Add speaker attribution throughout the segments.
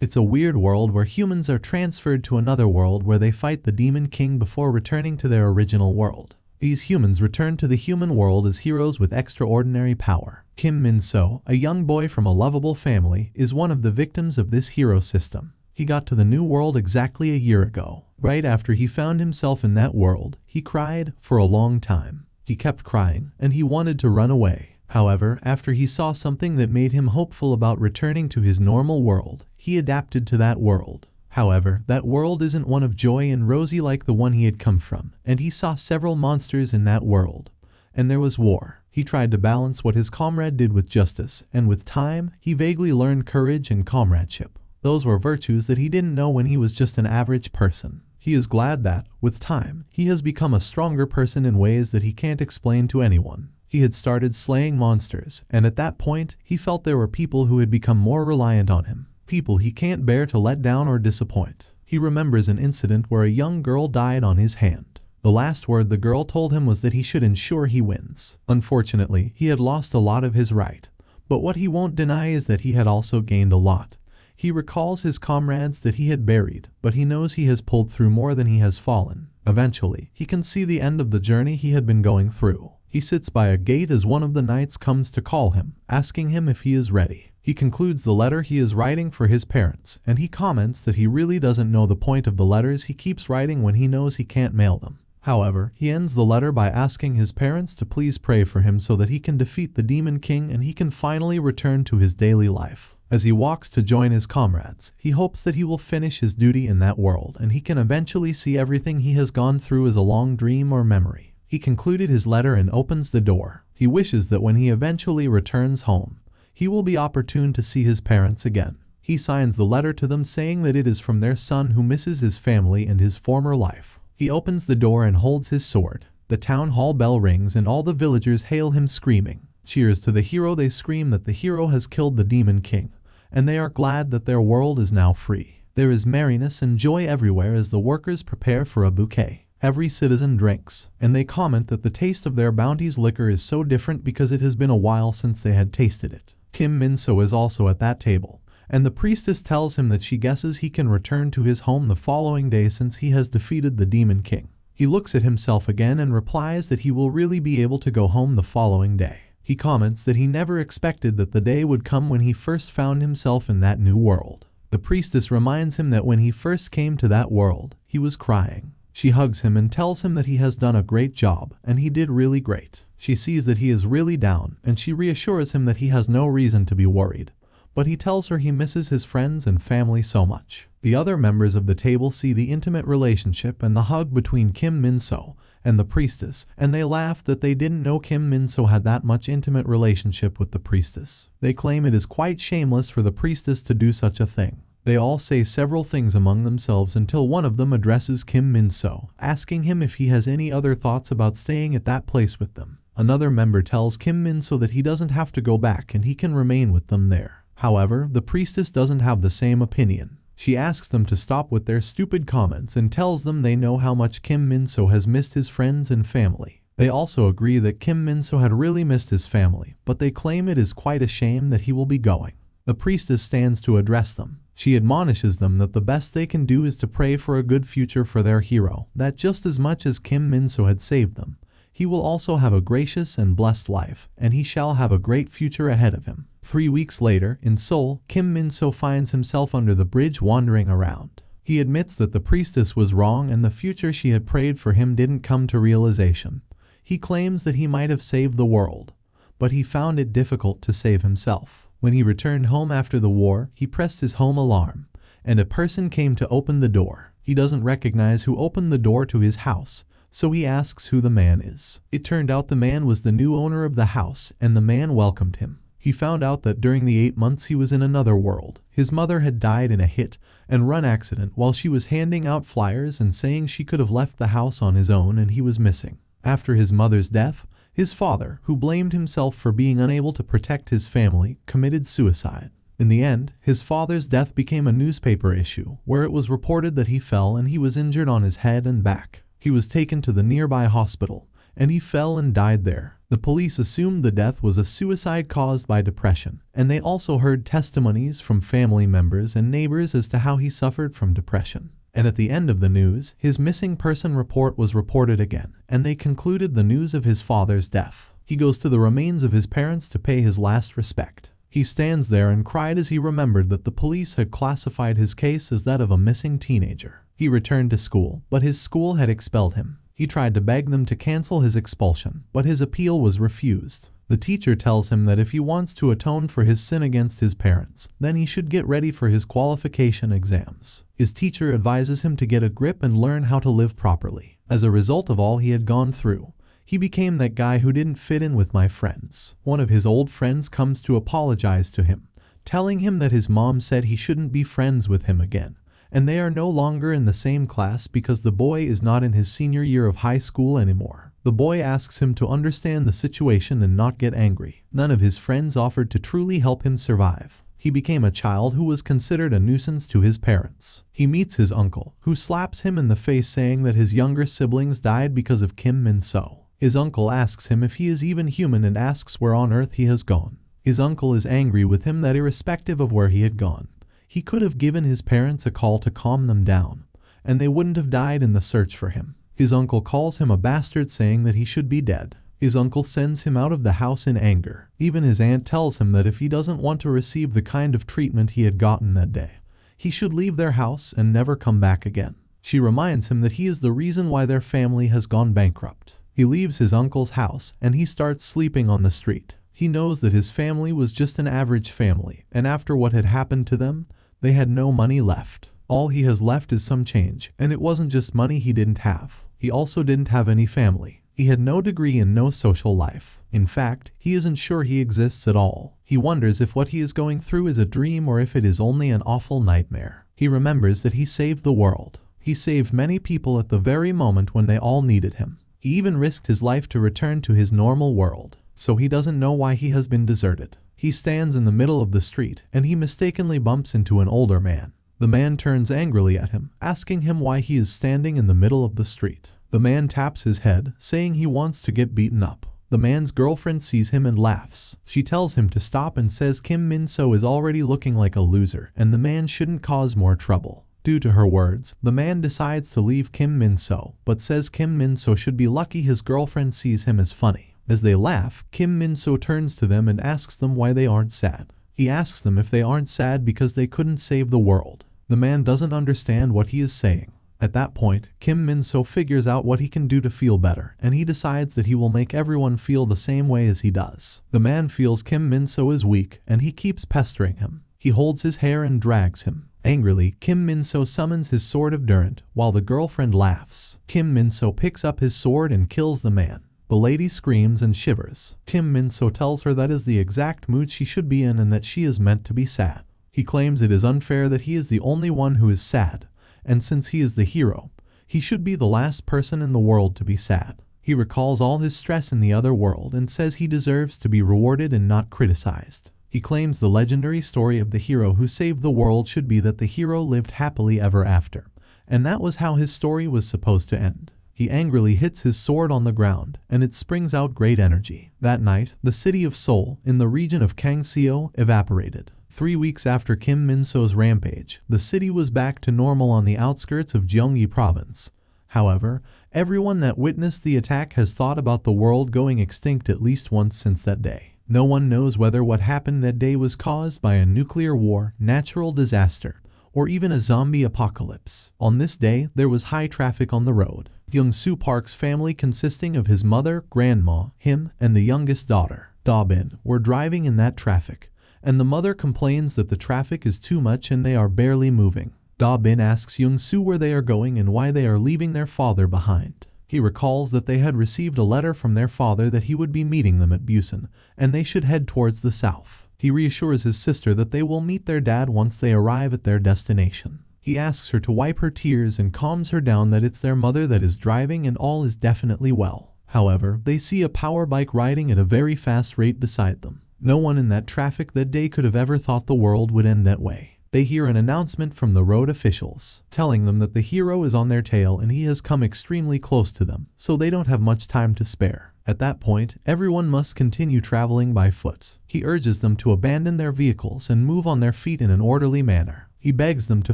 Speaker 1: It's a weird world where humans are transferred to another world where they fight the Demon King before returning to their original world. These humans return to the human world as heroes with extraordinary power. Kim Min-so, a young boy from a lovable family, is one of the victims of this hero system. He got to the new world exactly a year ago. Right after he found himself in that world, he cried for a long time. He kept crying, and he wanted to run away. However, after he saw something that made him hopeful about returning to his normal world, he adapted to that world. However, that world isn't one of joy and rosy like the one he had come from, and he saw several monsters in that world. And there was war. He tried to balance what his comrade did with justice, and with time, he vaguely learned courage and comradeship. Those were virtues that he didn't know when he was just an average person. He is glad that, with time, he has become a stronger person in ways that he can't explain to anyone. He had started slaying monsters, and at that point, he felt there were people who had become more reliant on him. People he can't bear to let down or disappoint. He remembers an incident where a young girl died on his hand. The last word the girl told him was that he should ensure he wins. Unfortunately, he had lost a lot of his right. But what he won't deny is that he had also gained a lot. He recalls his comrades that he had buried, but he knows he has pulled through more than he has fallen. Eventually, he can see the end of the journey he had been going through. He sits by a gate as one of the knights comes to call him, asking him if he is ready. He concludes the letter he is writing for his parents, and he comments that he really doesn't know the point of the letters he keeps writing when he knows he can't mail them. However, he ends the letter by asking his parents to please pray for him so that he can defeat the Demon King and he can finally return to his daily life. As he walks to join his comrades, he hopes that he will finish his duty in that world and he can eventually see everything he has gone through as a long dream or memory. He concluded his letter and opens the door. He wishes that when he eventually returns home, he will be opportune to see his parents again. He signs the letter to them saying that it is from their son who misses his family and his former life. He opens the door and holds his sword. The town hall bell rings and all the villagers hail him screaming. Cheers to the hero. They scream that the hero has killed the Demon King, and they are glad that their world is now free. There is merriness and joy everywhere as the workers prepare for a bouquet. Every citizen drinks, and they comment that the taste of their bounty's liquor is so different because it has been a while since they had tasted it. Kim Min-so is also at that table, and the priestess tells him that she guesses he can return to his home the following day since he has defeated the Demon King. He looks at himself again and replies that he will really be able to go home the following day. He comments that he never expected that the day would come when he first found himself in that new world. The priestess reminds him that when he first came to that world, he was crying. She hugs him and tells him that he has done a great job, and he did really great. She sees that he is really down, and she reassures him that he has no reason to be worried. But he tells her he misses his friends and family so much. The other members of the table see the intimate relationship and the hug between Kim Min-so and the priestess, and they laugh that they didn't know Kim Min-so had that much intimate relationship with the priestess. They claim it is quite shameless for the priestess to do such a thing. They all say several things among themselves until one of them addresses Kim Min-so, asking him if he has any other thoughts about staying at that place with them. Another member tells Kim Min-so that he doesn't have to go back and he can remain with them there. However, the priestess doesn't have the same opinion. She asks them to stop with their stupid comments and tells them they know how much Kim Min-so has missed his friends and family. They also agree that Kim Min-so had really missed his family, but they claim it is quite a shame that he will be going. The priestess stands to address them. She admonishes them that the best they can do is to pray for a good future for their hero, that just as much as Kim Min-so had saved them, he will also have a gracious and blessed life, and he shall have a great future ahead of him. 3 weeks later, in Seoul, Kim Min-so finds himself under the bridge wandering around. He admits that the priestess was wrong and the future she had prayed for him didn't come to realization. He claims that he might have saved the world, but he found it difficult to save himself. When he returned home after the war, he pressed his home alarm, and a person came to open the door. He doesn't recognize who opened the door to his house, so he asks who the man is. It turned out the man was the new owner of the house, and the man welcomed him. He found out that during the 8 months he was in another world, his mother had died in a hit-and-run accident while she was handing out flyers and saying she could have left the house on his own and he was missing. After his mother's death, his father, who blamed himself for being unable to protect his family, committed suicide. In the end, his father's death became a newspaper issue, where it was reported that he fell and he was injured on his head and back. He was taken to the nearby hospital, and he fell and died there. The police assumed the death was a suicide caused by depression, and they also heard testimonies from family members and neighbors as to how he suffered from depression. And at the end of the news, his missing person report was reported again, and they concluded the news of his father's death. He goes to the remains of his parents to pay his last respect. He stands there and cried as he remembered that the police had classified his case as that of a missing teenager. He returned to school, but his school had expelled him. He tried to beg them to cancel his expulsion, but his appeal was refused. The teacher tells him that if he wants to atone for his sin against his parents, then he should get ready for his qualification exams. His teacher advises him to get a grip and learn how to live properly. As a result of all he had gone through, he became that guy who didn't fit in with my friends. One of his old friends comes to apologize to him, telling him that his mom said he shouldn't be friends with him again, and they are no longer in the same class because the boy is not in his senior year of high school anymore. The boy asks him to understand the situation and not get angry. None of his friends offered to truly help him survive. He became a child who was considered a nuisance to his parents. He meets his uncle, who slaps him in the face saying that his younger siblings died because of Kim Min-soo. His uncle asks him if he is even human and asks where on earth he has gone. His uncle is angry with him that irrespective of where he had gone, he could have given his parents a call to calm them down, and they wouldn't have died in the search for him. His uncle calls him a bastard, saying that he should be dead. His uncle sends him out of the house in anger. Even his aunt tells him that if he doesn't want to receive the kind of treatment he had gotten that day, he should leave their house and never come back again. She reminds him that he is the reason why their family has gone bankrupt. He leaves his uncle's house and he starts sleeping on the street. He knows that his family was just an average family, and after what had happened to them, they had no money left. All he has left is some change, and it wasn't just money he didn't have. He also didn't have any family. He had no degree and no social life. In fact, he isn't sure he exists at all. He wonders if what he is going through is a dream or if it is only an awful nightmare. He remembers that he saved the world. He saved many people at the very moment when they all needed him. He even risked his life to return to his normal world, so he doesn't know why he has been deserted. He stands in the middle of the street and he mistakenly bumps into an older man. The man turns angrily at him, asking him why he is standing in the middle of the street. The man taps his head, saying he wants to get beaten up. The man's girlfriend sees him and laughs. She tells him to stop and says Kim Min-soo is already looking like a loser and the man shouldn't cause more trouble. Due to her words, the man decides to leave Kim Min-soo, but says Kim Min-soo should be lucky his girlfriend sees him as funny. As they laugh, Kim Min-soo turns to them and asks them why they aren't sad. He asks them if they aren't sad because they couldn't save the world. The man doesn't understand what he is saying. At that point, Kim Min-soo figures out what he can do to feel better, and he decides that he will make everyone feel the same way as he does. The man feels Kim Min-soo is weak, and he keeps pestering him. He holds his hair and drags him. Angrily, Kim Min-soo summons his sword of Durant, while the girlfriend laughs. Kim Min-soo picks up his sword and kills the man. The lady screams and shivers. Kim Min-soo tells her that is the exact mood she should be in and that she is meant to be sad. He claims it is unfair that he is the only one who is sad, and since he is the hero, he should be the last person in the world to be sad. He recalls all his stress in the other world and says he deserves to be rewarded and not criticized. He claims the legendary story of the hero who saved the world should be that the hero lived happily ever after, and that was how his story was supposed to end. He angrily hits his sword on the ground, and it springs out great energy. That night, the city of Seoul, in the region of Gangseo, evaporated. 3 weeks after Kim Min-soo's rampage, the city was back to normal on the outskirts of Gyeonggi province. However, everyone that witnessed the attack has thought about the world going extinct at least once since that day. No one knows whether what happened that day was caused by a nuclear war, natural disaster, or even a zombie apocalypse. On this day, there was high traffic on the road. Young-soo Park's family, consisting of his mother, grandma, him, and the youngest daughter, Da-bin, were driving in that traffic, and the mother complains that the traffic is too much and they are barely moving. Da-bin asks Young-soo where they are going and why they are leaving their father behind. He recalls that they had received a letter from their father that he would be meeting them at Busan, and they should head towards the south. He reassures his sister that they will meet their dad once they arrive at their destination. He asks her to wipe her tears and calms her down that it's their mother that is driving and all is definitely well. However, they see a power bike riding at a very fast rate beside them. No one in that traffic that day could have ever thought the world would end that way. They hear an announcement from the road officials, telling them that the hero is on their tail and he has come extremely close to them, so they don't have much time to spare. At that point, everyone must continue traveling by foot. He urges them to abandon their vehicles and move on their feet in an orderly manner. He begs them to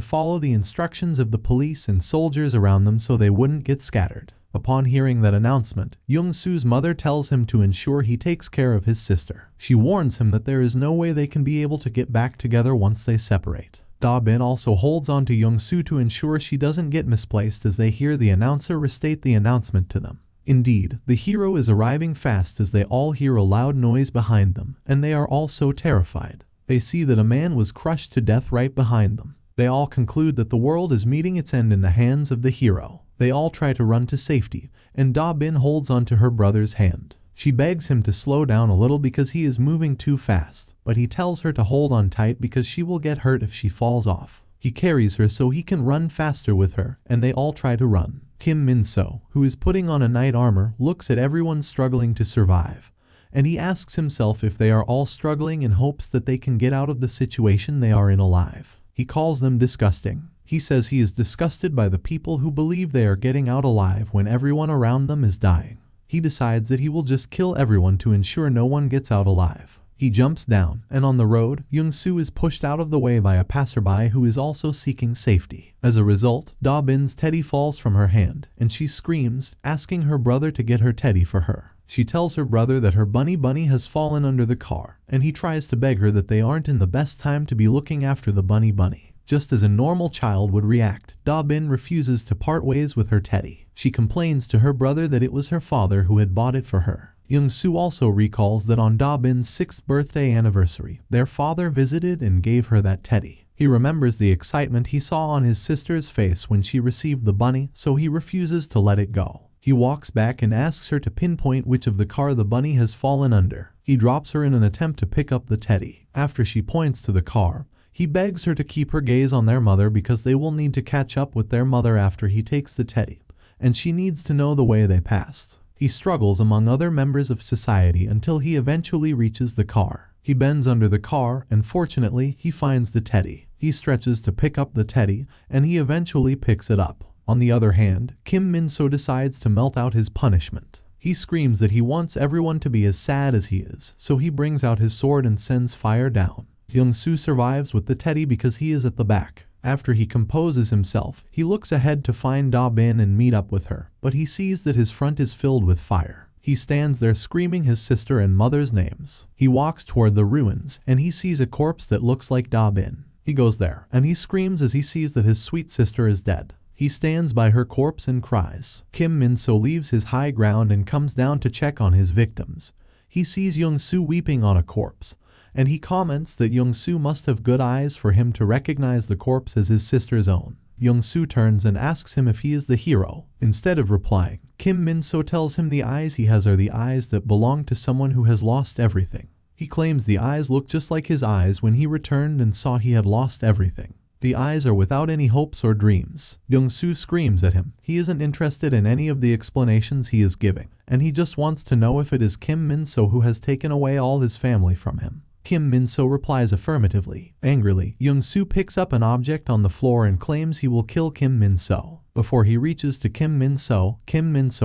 Speaker 1: follow the instructions of the police and soldiers around them so they wouldn't get scattered. Upon hearing that announcement, Young-soo's mother tells him to ensure he takes care of his sister. She warns him that there is no way they can be able to get back together once they separate. Da-bin also holds on to Young-soo to ensure she doesn't get misplaced as they hear the announcer restate the announcement to them. Indeed, the hero is arriving fast as they all hear a loud noise behind them, and they are all so terrified. They see that a man was crushed to death right behind them. They all conclude that the world is meeting its end in the hands of the hero. They all try to run to safety, and Da-bin holds onto her brother's hand. She begs him to slow down a little because he is moving too fast, but he tells her to hold on tight because she will get hurt if she falls off. He carries her so he can run faster with her, and they all try to run. Kim Min-soo, who is putting on a knight armor, looks at everyone struggling to survive, and he asks himself if they are all struggling in hopes that they can get out of the situation they are in alive. He calls them disgusting. He says he is disgusted by the people who believe they are getting out alive when everyone around them is dying. He decides that he will just kill everyone to ensure no one gets out alive. He jumps down, and on the road, Young-soo is pushed out of the way by a passerby who is also seeking safety. As a result, Da-bin's teddy falls from her hand, and she screams, asking her brother to get her teddy for her. She tells her brother that her bunny has fallen under the car, and he tries to beg her that they aren't in the best time to be looking after the bunny. Just as a normal child would react, Da-bin refuses to part ways with her teddy. She complains to her brother that it was her father who had bought it for her. Young-soo also recalls that on Da-bin's 6th birthday anniversary, their father visited and gave her that teddy. He remembers the excitement he saw on his sister's face when she received the bunny, so he refuses to let it go. He walks back and asks her to pinpoint which of the car the bunny has fallen under. He drops her in an attempt to pick up the teddy. After she points to the car, he begs her to keep her gaze on their mother because they will need to catch up with their mother after he takes the teddy, and she needs to know the way they passed. He struggles among other members of society until he eventually reaches the car. He bends under the car, and fortunately, he finds the teddy. He stretches to pick up the teddy, and he eventually picks it up. On the other hand, Kim Min-soo decides to melt out his punishment. He screams that he wants everyone to be as sad as he is, so he brings out his sword and sends fire down. Young-soo survives with the teddy because he is at the back. After he composes himself, he looks ahead to find Da-bin and meet up with her, but he sees that his front is filled with fire. He stands there screaming his sister and mother's names. He walks toward the ruins, and he sees a corpse that looks like Da-bin. He goes there, and he screams as he sees that his sweet sister is dead. He stands by her corpse and cries. Kim Min-soo leaves his high ground and comes down to check on his victims. He sees Young-soo weeping on a corpse, and he comments that Young-soo must have good eyes for him to recognize the corpse as his sister's own. Young-soo turns and asks him if he is the hero. Instead of replying, Kim Min-soo tells him the eyes he has are the eyes that belong to someone who has lost everything. He claims the eyes look just like his eyes when he returned and saw he had lost everything. The eyes are without any hopes or dreams. Young-soo screams at him. He isn't interested in any of the explanations he is giving, and he just wants to know if it is Kim Min-soo who has taken away all his family from him. Kim Min-soo replies affirmatively. Angrily, Young-soo picks up an object on the floor and claims he will kill Kim Min-soo. Before he reaches to Kim Min-soo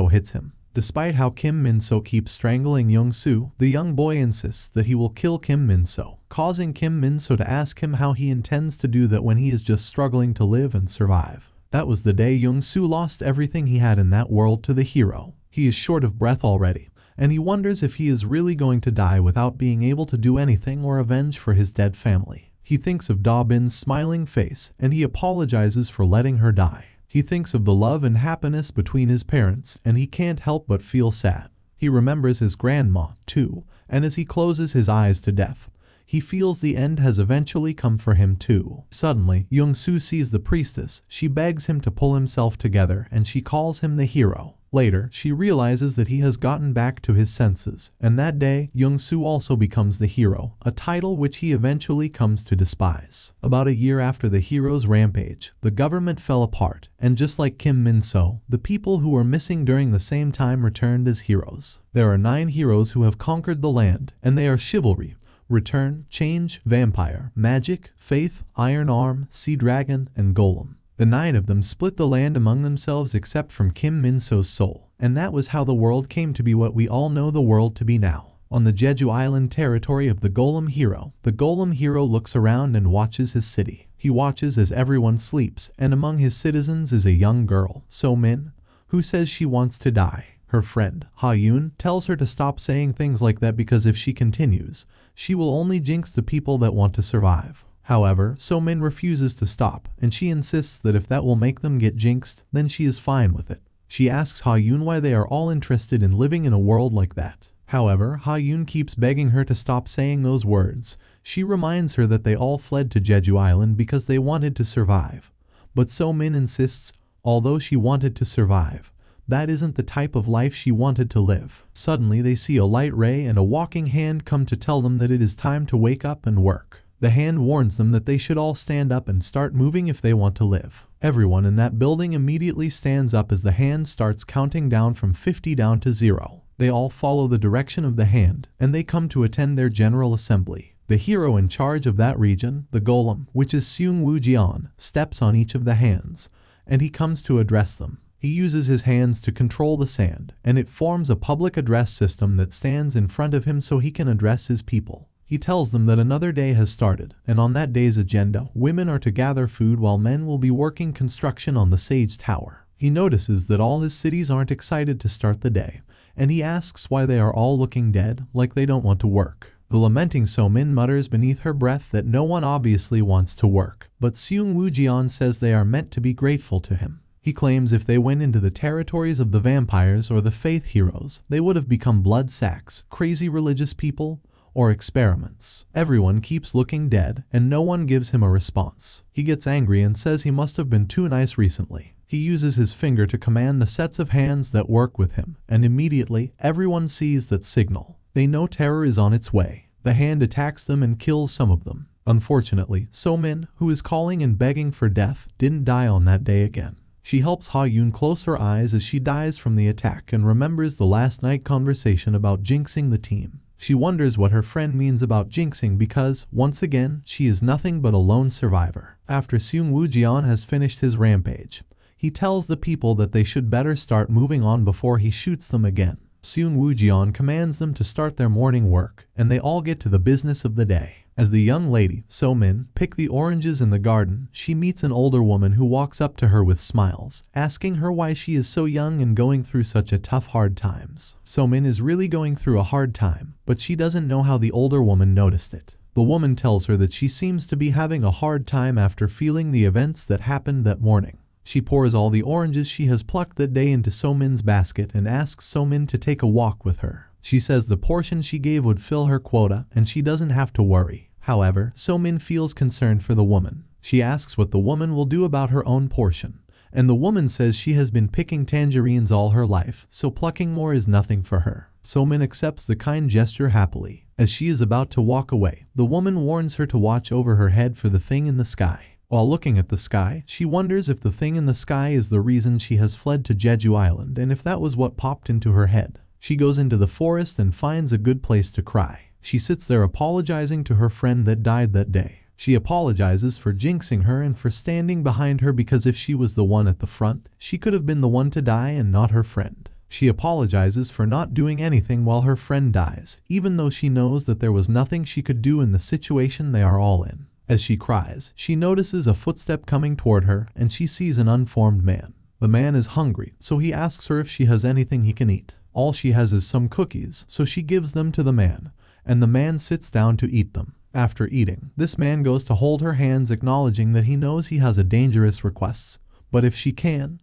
Speaker 1: hits him. Despite how Kim Min-soo keeps strangling Young-soo, the young boy insists that he will kill Kim Min-soo, causing Kim Min-soo to ask him how he intends to do that when he is just struggling to live and survive. That was the day Young-soo lost everything he had in that world to the hero. He is short of breath already, and he wonders if he is really going to die without being able to do anything or avenge for his dead family. He thinks of Da-bin's smiling face, and he apologizes for letting her die. He thinks of the love and happiness between his parents, and he can't help but feel sad. He remembers his grandma, too, and as he closes his eyes to death, he feels the end has eventually come for him too. Suddenly, Young-soo sees the priestess. She begs him to pull himself together, and she calls him the hero. Later, she realizes that he has gotten back to his senses, and that day, Young-soo also becomes the hero, a title which he eventually comes to despise. About a year after the hero's rampage, the government fell apart, and just like Kim Min-soo, the people who were missing during the same time returned as heroes. There are 9 heroes who have conquered the land, and they are chivalry, return, change, vampire, magic, faith, iron arm, sea dragon, and golem. The 9 of them split the land among themselves except from Kim Min-so's soul, and that was how the world came to be what we all know the world to be now. On the Jeju Island territory of the Golem Hero, the Golem Hero looks around and watches his city. He watches as everyone sleeps, and among his citizens is a young girl, So-min, who says she wants to die. Her friend, Ha-yoon, tells her to stop saying things like that because if she continues, she will only jinx the people that want to survive. However, So-min refuses to stop, and she insists that if that will make them get jinxed, then she is fine with it. She asks Ha-yoon why they are all interested in living in a world like that. However, Ha-yoon keeps begging her to stop saying those words. She reminds her that they all fled to Jeju Island because they wanted to survive. But So-min insists, although she wanted to survive, that isn't the type of life she wanted to live. Suddenly they see a light ray and a walking hand come to tell them that it is time to wake up and work. The hand warns them that they should all stand up and start moving if they want to live. Everyone in that building immediately stands up as the hand starts counting down from 50 down to 0. They all follow the direction of the hand, and they come to attend their general assembly. The hero in charge of that region, the Golem, which is Seung Woo-jeon, steps on each of the hands, and he comes to address them. He uses his hands to control the sand, and it forms a public address system that stands in front of him so he can address his people. He tells them that another day has started, and on that day's agenda, women are to gather food while men will be working construction on the Sage Tower. He notices that all his cities aren't excited to start the day, and he asks why they are all looking dead, like they don't want to work. The lamenting So-min mutters beneath her breath that no one obviously wants to work, but Seung Woo-jeon says they are meant to be grateful to him. He claims if they went into the territories of the vampires or the faith heroes, they would have become blood sacks, crazy religious people, or experiments. Everyone keeps looking dead, and no one gives him a response. He gets angry and says he must have been too nice recently. He uses his finger to command the sets of hands that work with him, and immediately, everyone sees that signal. They know terror is on its way. The hand attacks them and kills some of them. Unfortunately, So-min, who is calling and begging for death, didn't die on that day again. She helps Ha-yoon close her eyes as she dies from the attack and remembers the last night conversation about jinxing the team. She wonders what her friend means about jinxing because, once again, she is nothing but a lone survivor. After Seung Woo-jeon has finished his rampage, he tells the people that they should better start moving on before he shoots them again. Seung Woo-jeon commands them to start their morning work, and they all get to the business of the day. As the young lady, So-min, pick the oranges in the garden, she meets an older woman who walks up to her with smiles, asking her why she is so young and going through such a tough hard times. So-min is really going through a hard time, but she doesn't know how the older woman noticed it. The woman tells her that she seems to be having a hard time after feeling the events that happened that morning. She pours all the oranges she has plucked that day into So-min's basket and asks So-min to take a walk with her. She says the portion she gave would fill her quota and she doesn't have to worry. However, So-min feels concerned for the woman. She asks what the woman will do about her own portion, and the woman says she has been picking tangerines all her life, so plucking more is nothing for her. So-min accepts the kind gesture happily. As she is about to walk away, the woman warns her to watch over her head for the thing in the sky. While looking at the sky, she wonders if the thing in the sky is the reason she has fled to Jeju Island and if that was what popped into her head. She goes into the forest and finds a good place to cry. She sits there apologizing to her friend that died that day. She apologizes for jinxing her and for standing behind her because if she was the one at the front, she could have been the one to die and not her friend. She apologizes for not doing anything while her friend dies, even though she knows that there was nothing she could do in the situation they are all in. As she cries, she notices a footstep coming toward her and she sees an unformed man. The man is hungry, so he asks her if she has anything he can eat. All she has is some cookies, so she gives them to the man, and the man sits down to eat them. After eating, this man goes to hold her hands, acknowledging that he knows he has a dangerous request, but if she can,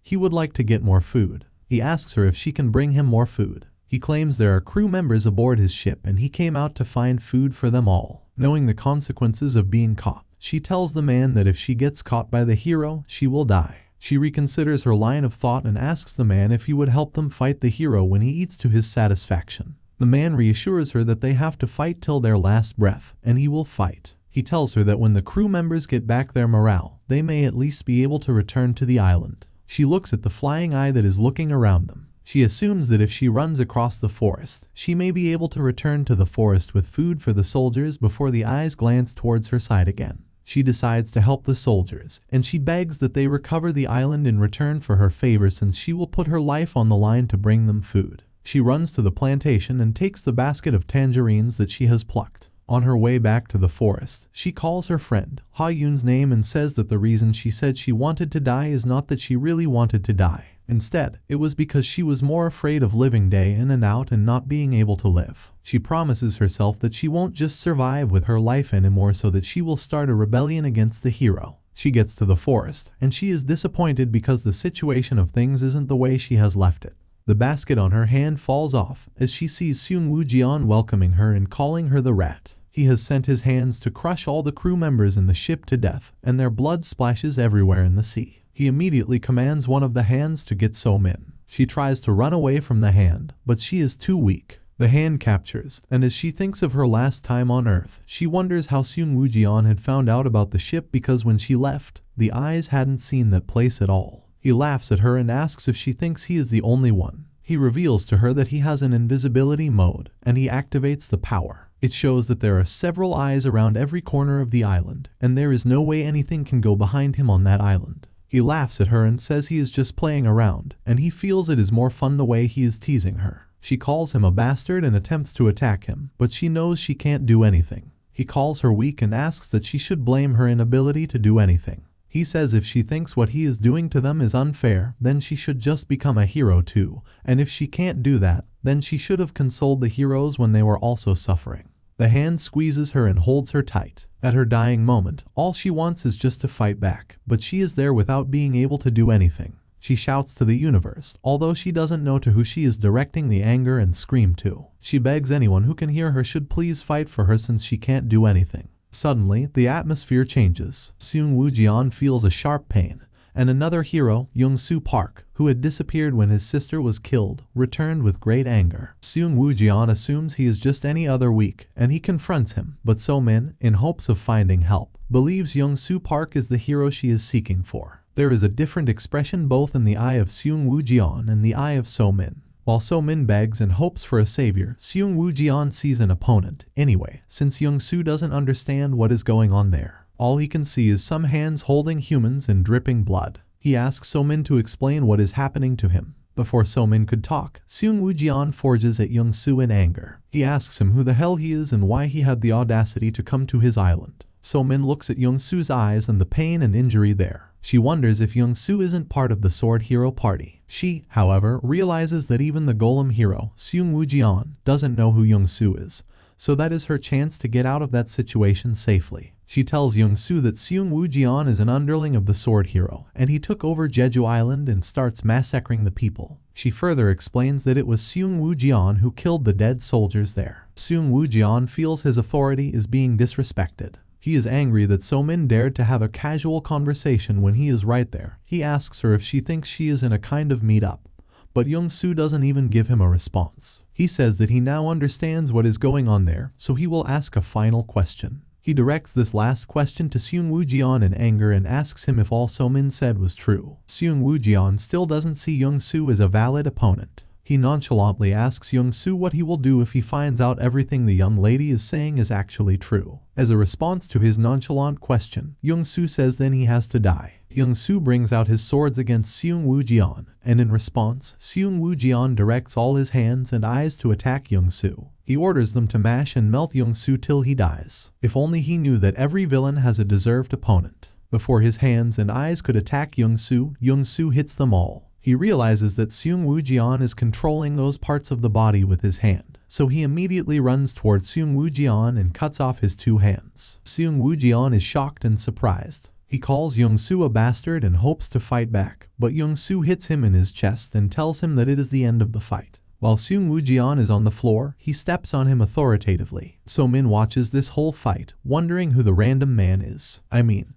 Speaker 1: he would like to get more food. He asks her if she can bring him more food. He claims there are crew members aboard his ship and he came out to find food for them all. Knowing the consequences of being caught, she tells the man that if she gets caught by the hero, she will die. She reconsiders her line of thought and asks the man if he would help them fight the hero when he eats to his satisfaction. The man reassures her that they have to fight till their last breath, and he will fight. He tells her that when the crew members get back their morale, they may at least be able to return to the island. She looks at the flying eye that is looking around them. She assumes that if she runs across the forest, she may be able to return to the forest with food for the soldiers before the eyes glance towards her side again. She decides to help the soldiers, and she begs that they recover the island in return for her favor since she will put her life on the line to bring them food. She runs to the plantation and takes the basket of tangerines that she has plucked. On her way back to the forest, she calls her friend Ha Yun's name and says that the reason she said she wanted to die is not that she really wanted to die. Instead, it was because she was more afraid of living day in and out and not being able to live. She promises herself that she won't just survive with her life anymore, so that she will start a rebellion against the hero. She gets to the forest, and she is disappointed because the situation of things isn't the way she has left it. The basket on her hand falls off as she sees Seung Woo Jian welcoming her and calling her the rat. He has sent his hands to crush all the crew members in the ship to death, and their blood splashes everywhere in the sea. He immediately commands one of the hands to get So-min. She tries to run away from the hand, but she is too weak. The hand captures, and as she thinks of her last time on Earth, she wonders how Seung Woo Jian had found out about the ship, because when she left, the eyes hadn't seen that place at all. He laughs at her and asks if she thinks he is the only one. He reveals to her that he has an invisibility mode, and he activates the power. It shows that there are several eyes around every corner of the island, and there is no way anything can go behind him on that island. He laughs at her and says he is just playing around, and he feels it is more fun the way he is teasing her. She calls him a bastard and attempts to attack him, but she knows she can't do anything. He calls her weak and asks that she should blame her inability to do anything. He says if she thinks what he is doing to them is unfair, then she should just become a hero too, and if she can't do that, then she should have consoled the heroes when they were also suffering. The hand squeezes her and holds her tight. At her dying moment, all she wants is just to fight back, but she is there without being able to do anything. She shouts to the universe, although she doesn't know to who she is directing the anger and scream to. She begs anyone who can hear her should please fight for her since she can't do anything. Suddenly, the atmosphere changes. Seung Woo Jian feels a sharp pain, and another hero, Young-soo Park, who had disappeared when his sister was killed, returned with great anger. Seung Woo Jian assumes he is just any other weak, and he confronts him, but So-min, in hopes of finding help, believes Young-soo Park is the hero she is seeking for. There is a different expression both in the eye of Seung Woo Jian and the eye of So-min. While So-min begs and hopes for a savior, Seung Woo Jian sees an opponent. Anyway, since Young-soo doesn't understand what is going on there, all he can see is some hands holding humans and dripping blood. He asks So-min to explain what is happening to him. Before So-min could talk, Seung Woo Jian forges at Young-soo in anger. He asks him who the hell he is and why he had the audacity to come to his island. So-min looks at Young-soo's eyes and the pain and injury there. She wonders if Young-soo isn't part of the Sword Hero party. She, however, realizes that even the Golem hero, Seung Woo Jian, doesn't know who Young-soo is, so that is her chance to get out of that situation safely. She tells Young-soo that Seung Woo Jian is an underling of the Sword Hero, and he took over Jeju Island and starts massacring the people. She further explains that it was Seung Woo Jian who killed the dead soldiers there. Seung Woo Jian feels his authority is being disrespected. He is angry that So-min dared to have a casual conversation when he is right there. He asks her if she thinks she is in a kind of meet-up, but Young-soo doesn't even give him a response. He says that he now understands what is going on there, so he will ask a final question. He directs this last question to Seung Woo Jian in anger and asks him if all So-min said was true. Seung Woo Jian still doesn't see Young-soo as a valid opponent. He nonchalantly asks Young-soo what he will do if he finds out everything the young lady is saying is actually true. As a response to his nonchalant question, Young-soo says then he has to die. Young-soo brings out his swords against Seung Woo Jian, and in response, Seung Woo Jian directs all his hands and eyes to attack Young-soo. He orders them to mash and melt Young-soo till he dies. If only he knew that every villain has a deserved opponent. Before his hands and eyes could attack Young-soo, Young-soo hits them all. He realizes that Seung Woo Jian is controlling those parts of the body with his hand, so he immediately runs towards Seung Woo Jian and cuts off his two hands. Seung Woo Jian is shocked and surprised. He calls Young-soo a bastard and hopes to fight back, but Young-soo hits him in his chest and tells him that it is the end of the fight. While Seung Woo Jian is on the floor, he steps on him authoritatively. So-min watches this whole fight, wondering who the random man is.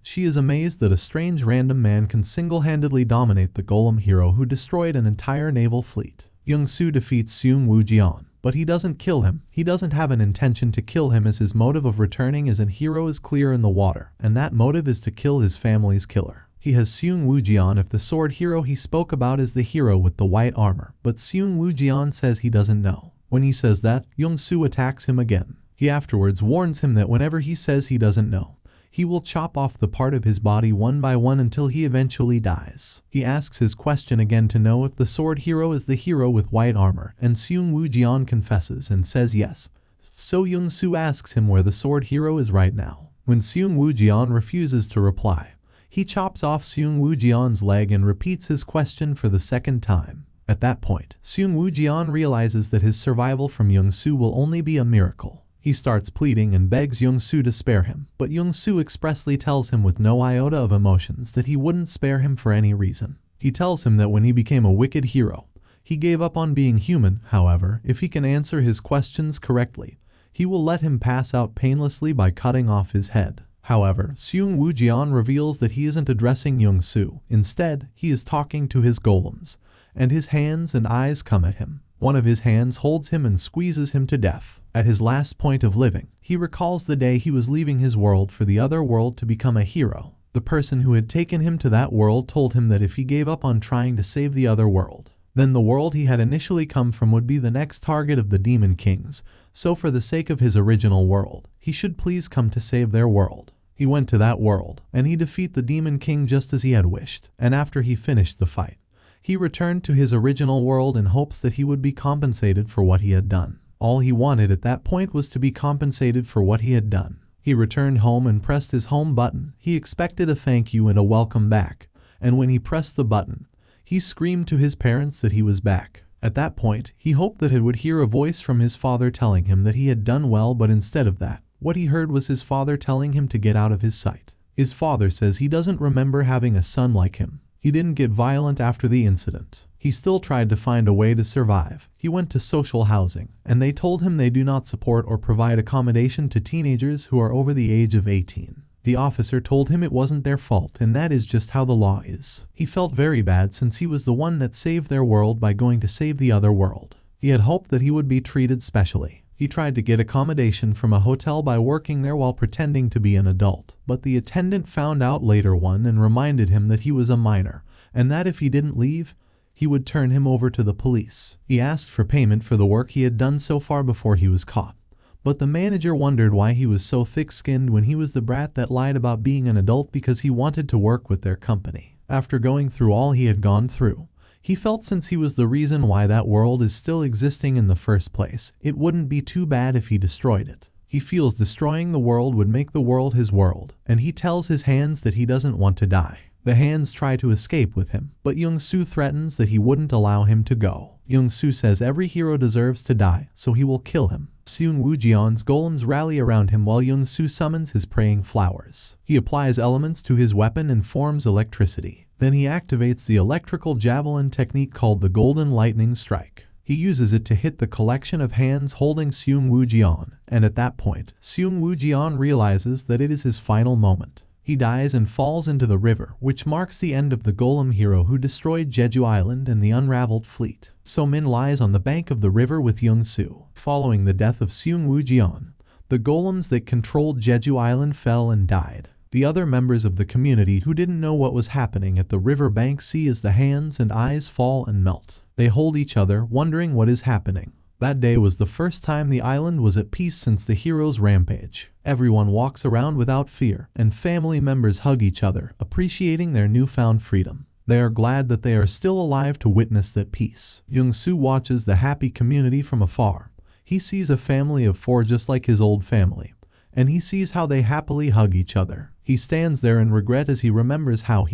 Speaker 1: She is amazed that a strange random man can single-handedly dominate the Golem hero who destroyed an entire naval fleet. Young-soo defeats Seung Woo Jian, but he doesn't kill him. He doesn't have an intention to kill him, as his motive of returning as a hero is clear in the water, and that motive is to kill his family's killer. He has Seung Woo Jian if the sword hero he spoke about is the hero with the white armor, but Seung Woo Jian says he doesn't know. When he says that, Young-soo attacks him again. He afterwards warns him that whenever he says he doesn't know, He will chop off the part of his body one by one until he eventually dies. He asks his question again to know if the sword hero is the hero with white armor, and Seung Woo-jian confesses and says yes. So Young-soo asks him where the sword hero is right now. When Seung Woo-jian refuses to reply, he chops off Seung Woo-jian's leg and repeats his question for the second time. At that point, Seung Woo-jian realizes that his survival from Young-soo will only be a miracle. He starts pleading and begs Young-soo to spare him, but Young-soo expressly tells him with no iota of emotions that he wouldn't spare him for any reason. He tells him that when he became a wicked hero, he gave up on being human. However, if he can answer his questions correctly, he will let him pass out painlessly by cutting off his head. However, Seung Woo-jian reveals that he isn't addressing Young-soo. Instead, he is talking to his golems, and his hands and eyes come at him. One of his hands holds him and squeezes him to death. At his last point of living, he recalls the day he was leaving his world for the other world to become a hero. The person who had taken him to that world told him that if he gave up on trying to save the other world, then the world he had initially come from would be the next target of the Demon Kings, so for the sake of his original world, he should please come to save their world. He went to that world, and he defeated the Demon King just as he had wished, and after he finished the fight, he returned to his original world in hopes that he would be compensated for what he had done. All he wanted at that point was to be compensated for what he had done. He returned home and pressed his home button. He expected a thank you and a welcome back, and when he pressed the button, he screamed to his parents that he was back. At that point, he hoped that he would hear a voice from his father telling him that he had done well, but instead of that, what he heard was his father telling him to get out of his sight. His father says he doesn't remember having a son like him. He didn't get violent after the incident. He still tried to find a way to survive. He went to social housing, and they told him they do not support or provide accommodation to teenagers who are over the age of 18. The officer told him it wasn't their fault, and that is just how the law is. He felt very bad since he was the one that saved their world by going to save the other world. He had hoped that he would be treated specially. He tried to get accommodation from a hotel by working there while pretending to be an adult, but the attendant found out later on and reminded him that he was a minor, and that if he didn't leave, he would turn him over to the police. He asked for payment for the work he had done so far before he was caught, but the manager wondered why he was so thick-skinned when he was the brat that lied about being an adult because he wanted to work with their company. After going through all he had gone through, he felt since he was the reason why that world is still existing in the first place, it wouldn't be too bad if he destroyed it. He feels destroying the world would make the world his world, and he tells his hands that he doesn't want to die. The hands try to escape with him, but Young-soo threatens that he wouldn't allow him to go. Young-soo says every hero deserves to die, so he will kill him. Seung Woo-jian's golems rally around him while Young-soo summons his praying flowers. He applies elements to his weapon and forms electricity. Then he activates the electrical javelin technique called the Golden Lightning Strike. He uses it to hit the collection of hands holding Seung Woo-jian, and at that point, Seung Woo-jian realizes that it is his final moment. He dies and falls into the river, which marks the end of the golem hero who destroyed Jeju Island and the unraveled fleet. So-min lies on the bank of the river with Young-soo. Following the death of Seung Woo-jian, the golems that controlled Jeju Island fell and died. The other members of the community who didn't know what was happening at the river bank see as the hands and eyes fall and melt. They hold each other, wondering what is happening. That day was the first time the island was at peace since the hero's rampage. Everyone walks around without fear, and family members hug each other, appreciating their newfound freedom. They are glad that they are still alive to witness that peace. Young-soo watches the happy community from afar. He sees a family of 4 just like his old family, and he sees how they happily hug each other. He stands there in regret as he remembers how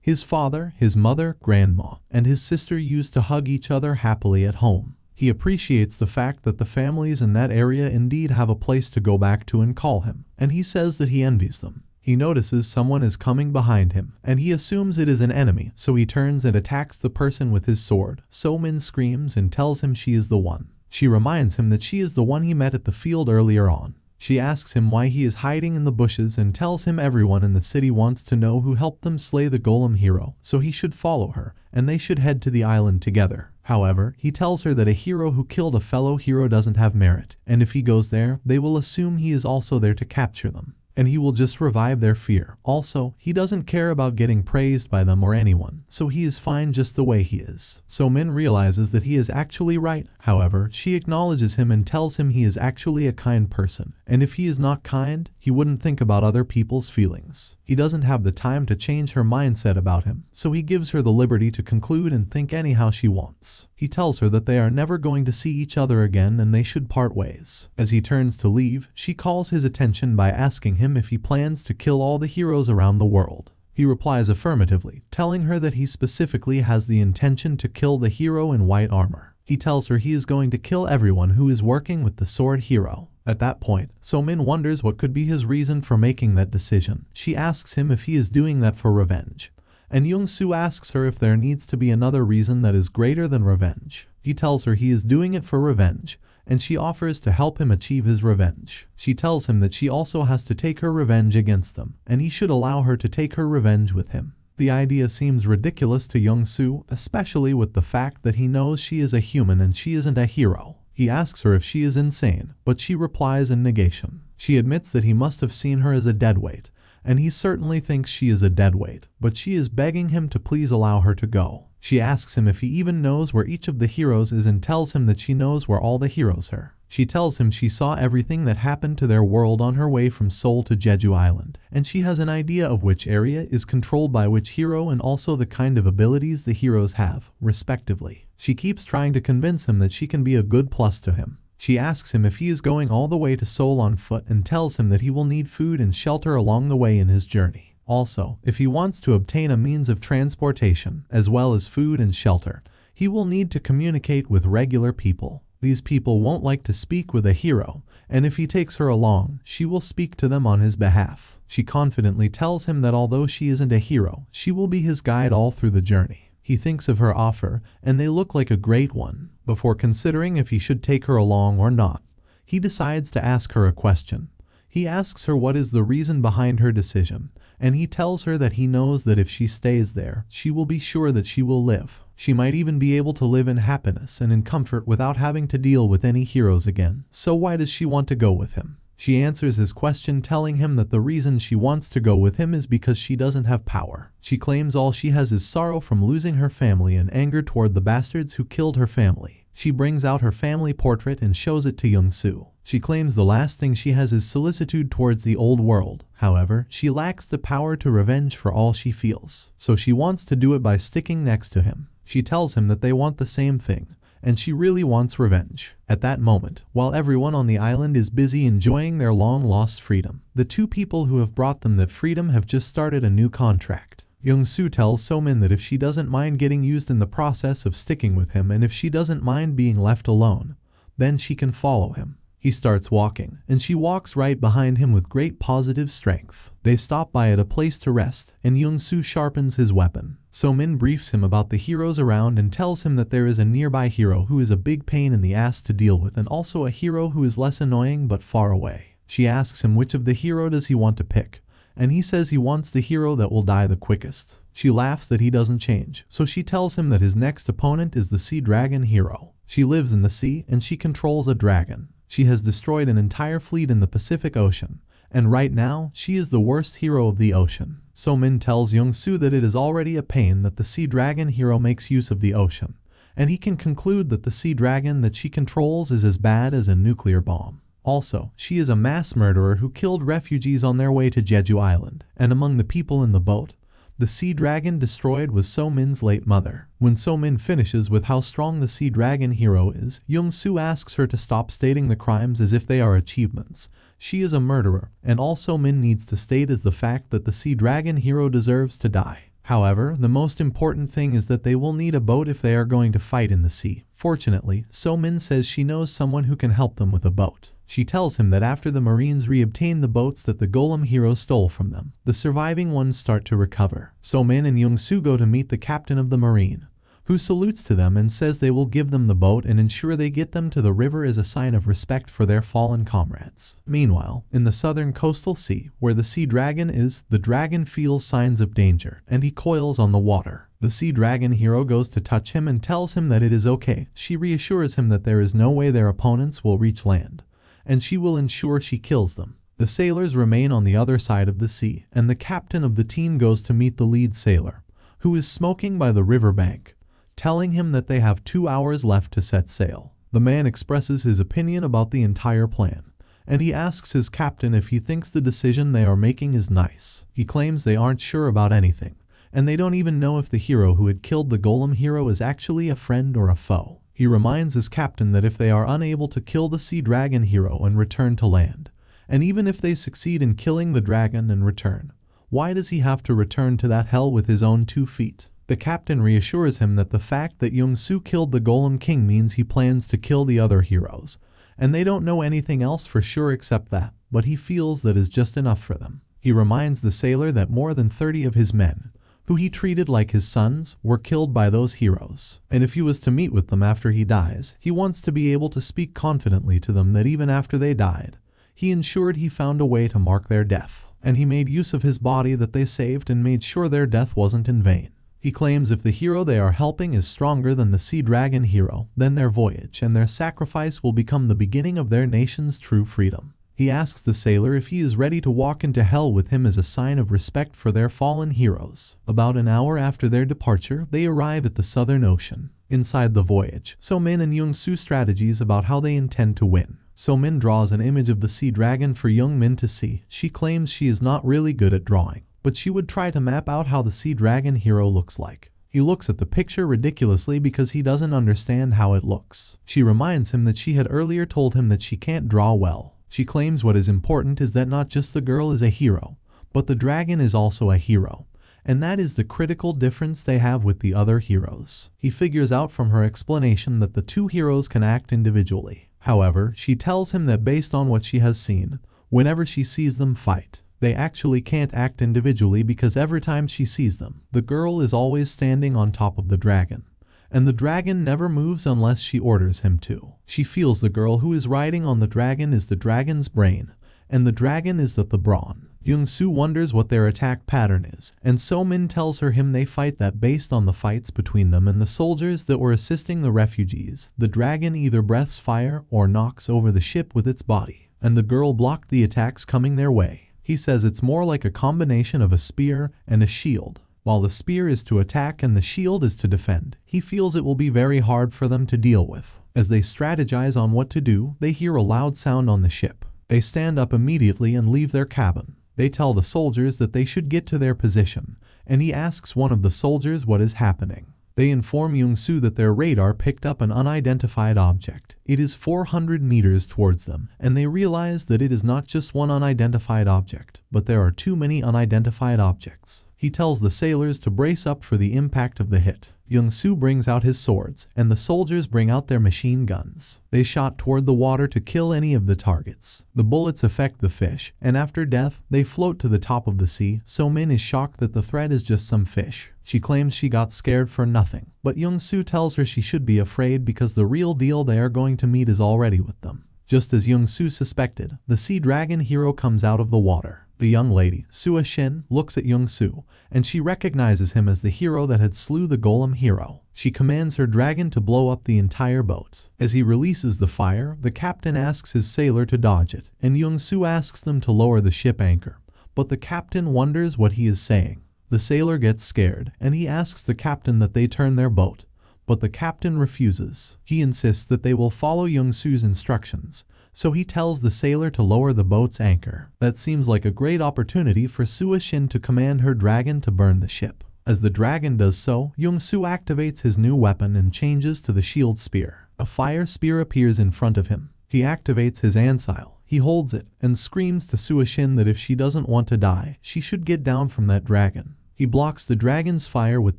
Speaker 1: his father, his mother, grandma, and his sister used to hug each other happily at home. He appreciates the fact that the families in that area indeed have a place to go back to and call him, and he says that he envies them. He notices someone is coming behind him, and he assumes it is an enemy, so he turns and attacks the person with his sword. So-min screams and tells him she is the one. She reminds him that she is the one he met at the field earlier on. She asks him why he is hiding in the bushes and tells him everyone in the city wants to know who helped them slay the golem hero, so he should follow her, and they should head to the island together. However, he tells her that a hero who killed a fellow hero doesn't have merit, and if he goes there, they will assume he is also there to capture them. and he will just revive their fear. Also, he doesn't care about getting praised by them or anyone, so he is fine just the way he is. So Min realizes that he is actually right. However, she acknowledges him and tells him he is actually a kind person, and if he is not kind, he wouldn't think about other people's feelings. He doesn't have the time to change her mindset about him, so he gives her the liberty to conclude and think anyhow she wants. He tells her that they are never going to see each other again and they should part ways. As he turns to leave, she calls his attention by asking him if he plans to kill all the heroes around the world. He replies affirmatively, telling her that he specifically has the intention to kill the hero in white armor. He tells her he is going to kill everyone who is working with the sword hero. At that point, So-min wonders what could be his reason for making that decision. She asks him if he is doing that for revenge, and Young-soo asks her if there needs to be another reason that is greater than revenge. He tells her he is doing it for revenge, and she offers to help him achieve his revenge. She tells him that she also has to take her revenge against them, and he should allow her to take her revenge with him. The idea seems ridiculous to Young-soo, especially with the fact that he knows she is a human and she isn't a hero. He asks her if she is insane, but she replies in negation. She admits that he must have seen her as a deadweight, and he certainly thinks she is a deadweight, but she is begging him to please allow her to go. She asks him if he even knows where each of the heroes is and tells him that she knows where all the heroes are. She tells him she saw everything that happened to their world on her way from Seoul to Jeju Island, and she has an idea of which area is controlled by which hero and also the kind of abilities the heroes have, respectively. She keeps trying to convince him that she can be a good plus to him. She asks him if he is going all the way to Seoul on foot and tells him that he will need food and shelter along the way in his journey. Also, if he wants to obtain a means of transportation, as well as food and shelter, he will need to communicate with regular people. These people won't like to speak with a hero, and if he takes her along, she will speak to them on his behalf. She confidently tells him that although she isn't a hero, she will be his guide all through the journey. He thinks of her offer, and they look like a great one. Before considering if he should take her along or not, he decides to ask her a question. He asks her what is the reason behind her decision, and he tells her that he knows that if she stays there, she will be sure that she will live. She might even be able to live in happiness and in comfort without having to deal with any heroes again. So why does she want to go with him? She answers his question telling him that the reason she wants to go with him is because she doesn't have power. She claims all she has is sorrow from losing her family and anger toward the bastards who killed her family. She brings out her family portrait and shows it to Young-soo. She claims the last thing she has is solicitude towards the old world. However, she lacks the power to revenge for all she feels, so she wants to do it by sticking next to him. She tells him that they want the same thing, and she really wants revenge. At that moment, while everyone on the island is busy enjoying their long-lost freedom, the two people who have brought them that freedom have just started a new contract. Young-soo tells So-min that if she doesn't mind getting used in the process of sticking with him and if she doesn't mind being left alone, then she can follow him. He starts walking, and she walks right behind him with great positive strength. They stop by at a place to rest, and Young-soo sharpens his weapon. So-min briefs him about the heroes around and tells him that there is a nearby hero who is a big pain in the ass to deal with and also a hero who is less annoying but far away. She asks him which of the hero does he want to pick, and he says he wants the hero that will die the quickest. She laughs that he doesn't change, so she tells him that his next opponent is the sea dragon hero. She lives in the sea and she controls a dragon. She has destroyed an entire fleet in the Pacific Ocean, and right now, she is the worst hero of the ocean. So-min tells Young-soo that it is already a pain that the sea dragon hero makes use of the ocean, and he can conclude that the sea dragon that she controls is as bad as a nuclear bomb. Also, she is a mass murderer who killed refugees on their way to Jeju Island, and among the people in the boat, the sea dragon destroyed was So-min's late mother. When So-min finishes with how strong the sea dragon hero is, Young-soo asks her to stop stating the crimes as if they are achievements. She is a murderer, and all So-min needs to state is the fact that the sea dragon hero deserves to die. However, the most important thing is that they will need a boat if they are going to fight in the sea. Fortunately, So-min says she knows someone who can help them with a boat. She tells him that after the Marines re-obtain the boats that the Golem hero stole from them, the surviving ones start to recover. So-min and Young-soo go to meet the captain of the Marine, who salutes to them and says they will give them the boat and ensure they get them to the river as a sign of respect for their fallen comrades. Meanwhile, in the southern coastal sea, where the sea dragon is, the dragon feels signs of danger, and he coils on the water. The sea dragon hero goes to touch him and tells him that it is okay. She reassures him that there is no way their opponents will reach land, and she will ensure she kills them. The sailors remain on the other side of the sea, and the captain of the team goes to meet the lead sailor, who is smoking by the riverbank, telling him that they have 2 hours left to set sail. The man expresses his opinion about the entire plan, and he asks his captain if he thinks the decision they are making is nice. He claims they aren't sure about anything, and they don't even know if the hero who had killed the golem hero is actually a friend or a foe. He reminds his captain that if they are unable to kill the sea dragon hero and return to land, and even if they succeed in killing the dragon and return, why does he have to return to that hell with his own 2 feet? The captain reassures him that the fact that Young-soo killed the Golem King means he plans to kill the other heroes, and they don't know anything else for sure except that, but he feels that is just enough for them. He reminds the sailor that more than 30 of his men, who he treated like his sons, were killed by those heroes, and if he was to meet with them after he dies, he wants to be able to speak confidently to them that even after they died, he ensured he found a way to mark their death, and he made use of his body that they saved and made sure their death wasn't in vain. He claims if the hero they are helping is stronger than the sea dragon hero, then their voyage and their sacrifice will become the beginning of their nation's true freedom. He asks the sailor if he is ready to walk into hell with him as a sign of respect for their fallen heroes. About an hour after their departure, they arrive at the Southern Ocean. Inside the voyage, So-min and Young-soo strategies about how they intend to win. So-min draws an image of the sea dragon for Young-min to see. She claims she is not really good at drawing, but she would try to map out how the sea dragon hero looks like. He looks at the picture ridiculously because he doesn't understand how it looks. She reminds him that she had earlier told him that she can't draw well. She claims what is important is that not just the girl is a hero, but the dragon is also a hero, and that is the critical difference they have with the other heroes. He figures out from her explanation that the 2 heroes can act individually. However, she tells him that based on what she has seen, whenever she sees them fight, they actually can't act individually because every time she sees them, the girl is always standing on top of the dragon, and the dragon never moves unless she orders him to. She feels the girl who is riding on the dragon is the dragon's brain, and the dragon is the brawn. Young-soo wonders what their attack pattern is, and So-min tells him they fight that based on the fights between them and the soldiers that were assisting the refugees, the dragon either breathes fire or knocks over the ship with its body, and the girl blocked the attacks coming their way. He says it's more like a combination of a spear and a shield. While the spear is to attack and the shield is to defend, he feels it will be very hard for them to deal with. As they strategize on what to do, they hear a loud sound on the ship. They stand up immediately and leave their cabin. They tell the soldiers that they should get to their position, and he asks one of the soldiers what is happening. They inform Young-soo that their radar picked up an unidentified object. It is 400 meters towards them, and they realize that it is not just one unidentified object, but there are too many unidentified objects. He tells the sailors to brace up for the impact of the hit. Young-soo brings out his swords, and the soldiers bring out their machine guns. They shot toward the water to kill any of the targets. The bullets affect the fish, and after death, they float to the top of the sea. So-min is shocked that the threat is just some fish. She claims she got scared for nothing, but Young-soo tells her she should be afraid because the real deal they are going to meet is already with them. Just as Young-soo suspected, the sea dragon hero comes out of the water. The young lady, Sua Shin, looks at Young-soo, and she recognizes him as the hero that had slew the golem hero. She commands her dragon to blow up the entire boat. As he releases the fire, the captain asks his sailor to dodge it, and Young-soo asks them to lower the ship anchor, but the captain wonders what he is saying. The sailor gets scared, and he asks the captain that they turn their boat, but the captain refuses. He insists that they will follow Young-soo's instructions, so he tells the sailor to lower the boat's anchor. That seems like a great opportunity for Sua Shin to command her dragon to burn the ship. As the dragon does so, Young-soo activates his new weapon and changes to the shield spear. A fire spear appears in front of him. He activates his ansile. He holds it and screams to Sua Shin that if she doesn't want to die, she should get down from that dragon. He blocks the dragon's fire with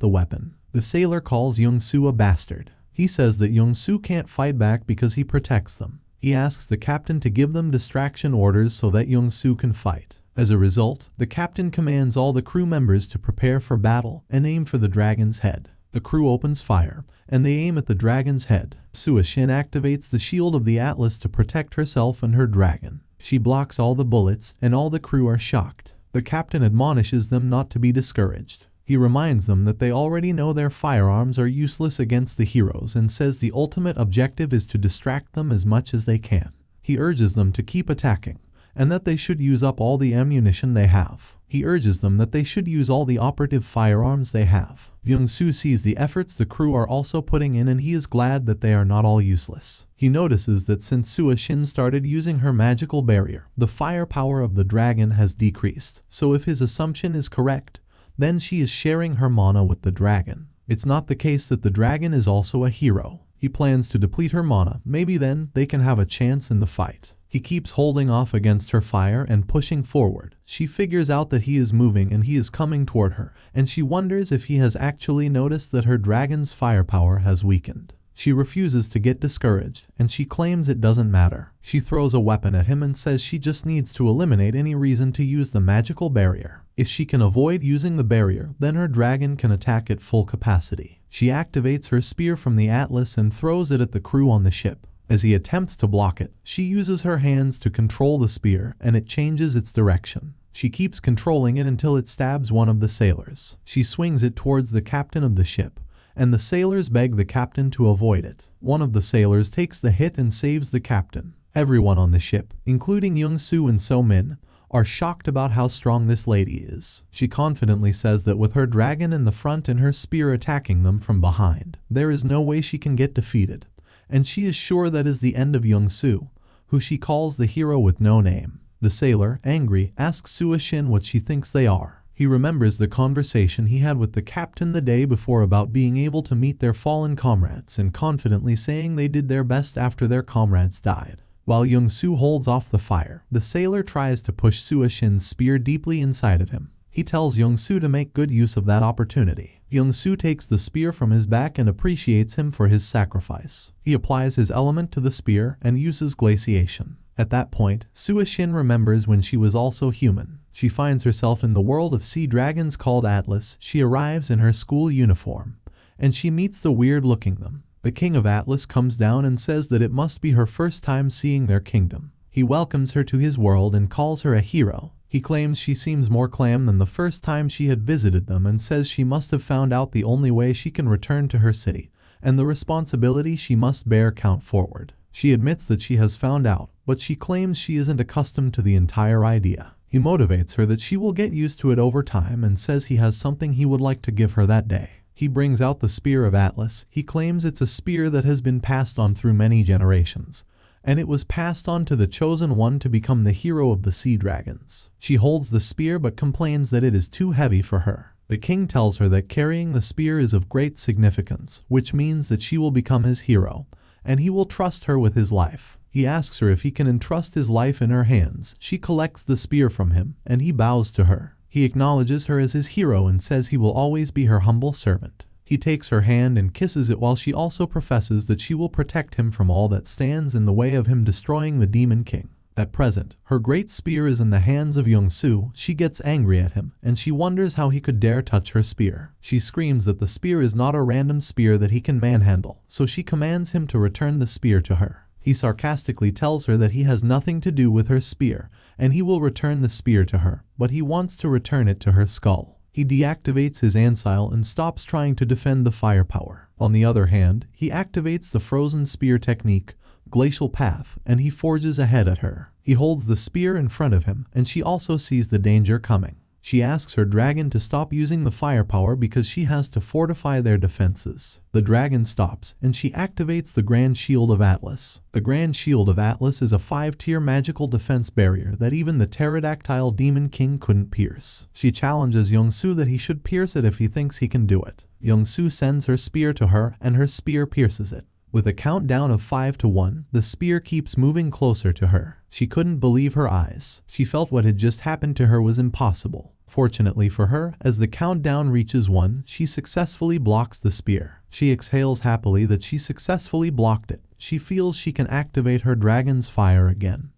Speaker 1: the weapon. The sailor calls Young-soo a bastard. He says that Young-soo can't fight back because he protects them. He asks the captain to give them distraction orders so that Young-soo can fight. As a result, the captain commands all the crew members to prepare for battle and aim for the dragon's head. The crew opens fire, and they aim at the dragon's head. Sua Shin activates the shield of the Atlas to protect herself and her dragon. She blocks all the bullets, and all the crew are shocked. The captain admonishes them not to be discouraged. He reminds them that they already know their firearms are useless against the heroes and says the ultimate objective is to distract them as much as they can. He urges them to keep attacking, and that they should use up all the ammunition they have. He urges them that they should use all the operative firearms they have. Young-soo sees the efforts the crew are also putting in, and he is glad that they are not all useless. He notices that since Soo-shin started using her magical barrier, the firepower of the dragon has decreased. So if his assumption is correct, then she is sharing her mana with the dragon. It's not the case that the dragon is also a hero. He plans to deplete her mana, maybe then they can have a chance in the fight. He keeps holding off against her fire and pushing forward. She figures out that he is moving and he is coming toward her, and she wonders if he has actually noticed that her dragon's firepower has weakened. She refuses to get discouraged, and she claims it doesn't matter. She throws a weapon at him and says she just needs to eliminate any reason to use the magical barrier. If she can avoid using the barrier, then her dragon can attack at full capacity. She activates her spear from the Atlas and throws it at the crew on the ship. As he attempts to block it, she uses her hands to control the spear, and it changes its direction. She keeps controlling it until it stabs one of the sailors. She swings it towards the captain of the ship, and the sailors beg the captain to avoid it. One of the sailors takes the hit and saves the captain. Everyone on the ship, including Young-soo and So-min, are shocked about how strong this lady is. She confidently says that with her dragon in the front and her spear attacking them from behind, there is no way she can get defeated. And she is sure that is the end of Young-soo, who she calls the hero with no name. The sailor, angry, asks Soo-shin what she thinks they are. He remembers the conversation he had with the captain the day before about being able to meet their fallen comrades and confidently saying they did their best after their comrades died. While Young-soo holds off the fire, the sailor tries to push Soo-shin's spear deeply inside of him. He tells Young-soo to make good use of that opportunity. Young-soo takes the spear from his back and appreciates him for his sacrifice. He applies his element to the spear and uses glaciation. At that point, Soo-shin remembers when she was also human. She finds herself in the world of sea dragons called Atlas. She arrives in her school uniform, and she meets the weird-looking them. The king of Atlas comes down and says that it must be her first time seeing their kingdom. He welcomes her to his world and calls her a hero. He claims she seems more calm than the first time she had visited them and says she must have found out the only way she can return to her city, and the responsibility she must bear count forward. She admits that she has found out, but she claims she isn't accustomed to the entire idea. He motivates her that she will get used to it over time and says he has something he would like to give her that day. He brings out the Spear of Atlas. He claims it's a spear that has been passed on through many generations, and it was passed on to the chosen one to become the hero of the sea dragons. She holds the spear but complains that it is too heavy for her. The king tells her that carrying the spear is of great significance, which means that she will become his hero, and he will trust her with his life. He asks her if he can entrust his life in her hands. She collects the spear from him, and he bows to her. He acknowledges her as his hero and says he will always be her humble servant. He takes her hand and kisses it while she also professes that she will protect him from all that stands in the way of him destroying the Demon King. At present, her great spear is in the hands of Young-soo. She gets angry at him, and she wonders how he could dare touch her spear. She screams that the spear is not a random spear that he can manhandle, so she commands him to return the spear to her. He sarcastically tells her that he has nothing to do with her spear, and he will return the spear to her, but he wants to return it to her skull. He deactivates his Ansile and stops trying to defend the firepower. On the other hand, he activates the frozen spear technique, Glacial Path, and he forges ahead at her. He holds the spear in front of him, and she also sees the danger coming. She asks her dragon to stop using the firepower because she has to fortify their defenses. The dragon stops, and she activates the Grand Shield of Atlas. The Grand Shield of Atlas is a 5-tier magical defense barrier that even the pterodactyl Demon King couldn't pierce. She challenges Young-soo that he should pierce it if he thinks he can do it. Young-soo sends her spear to her, and her spear pierces it. With a countdown of 5 to 1, the spear keeps moving closer to her. She couldn't believe her eyes. She felt what had just happened to her was impossible. Fortunately for her, as the countdown reaches 1, she successfully blocks the spear. She exhales happily that she successfully blocked it. She feels she can activate her dragon's fire again.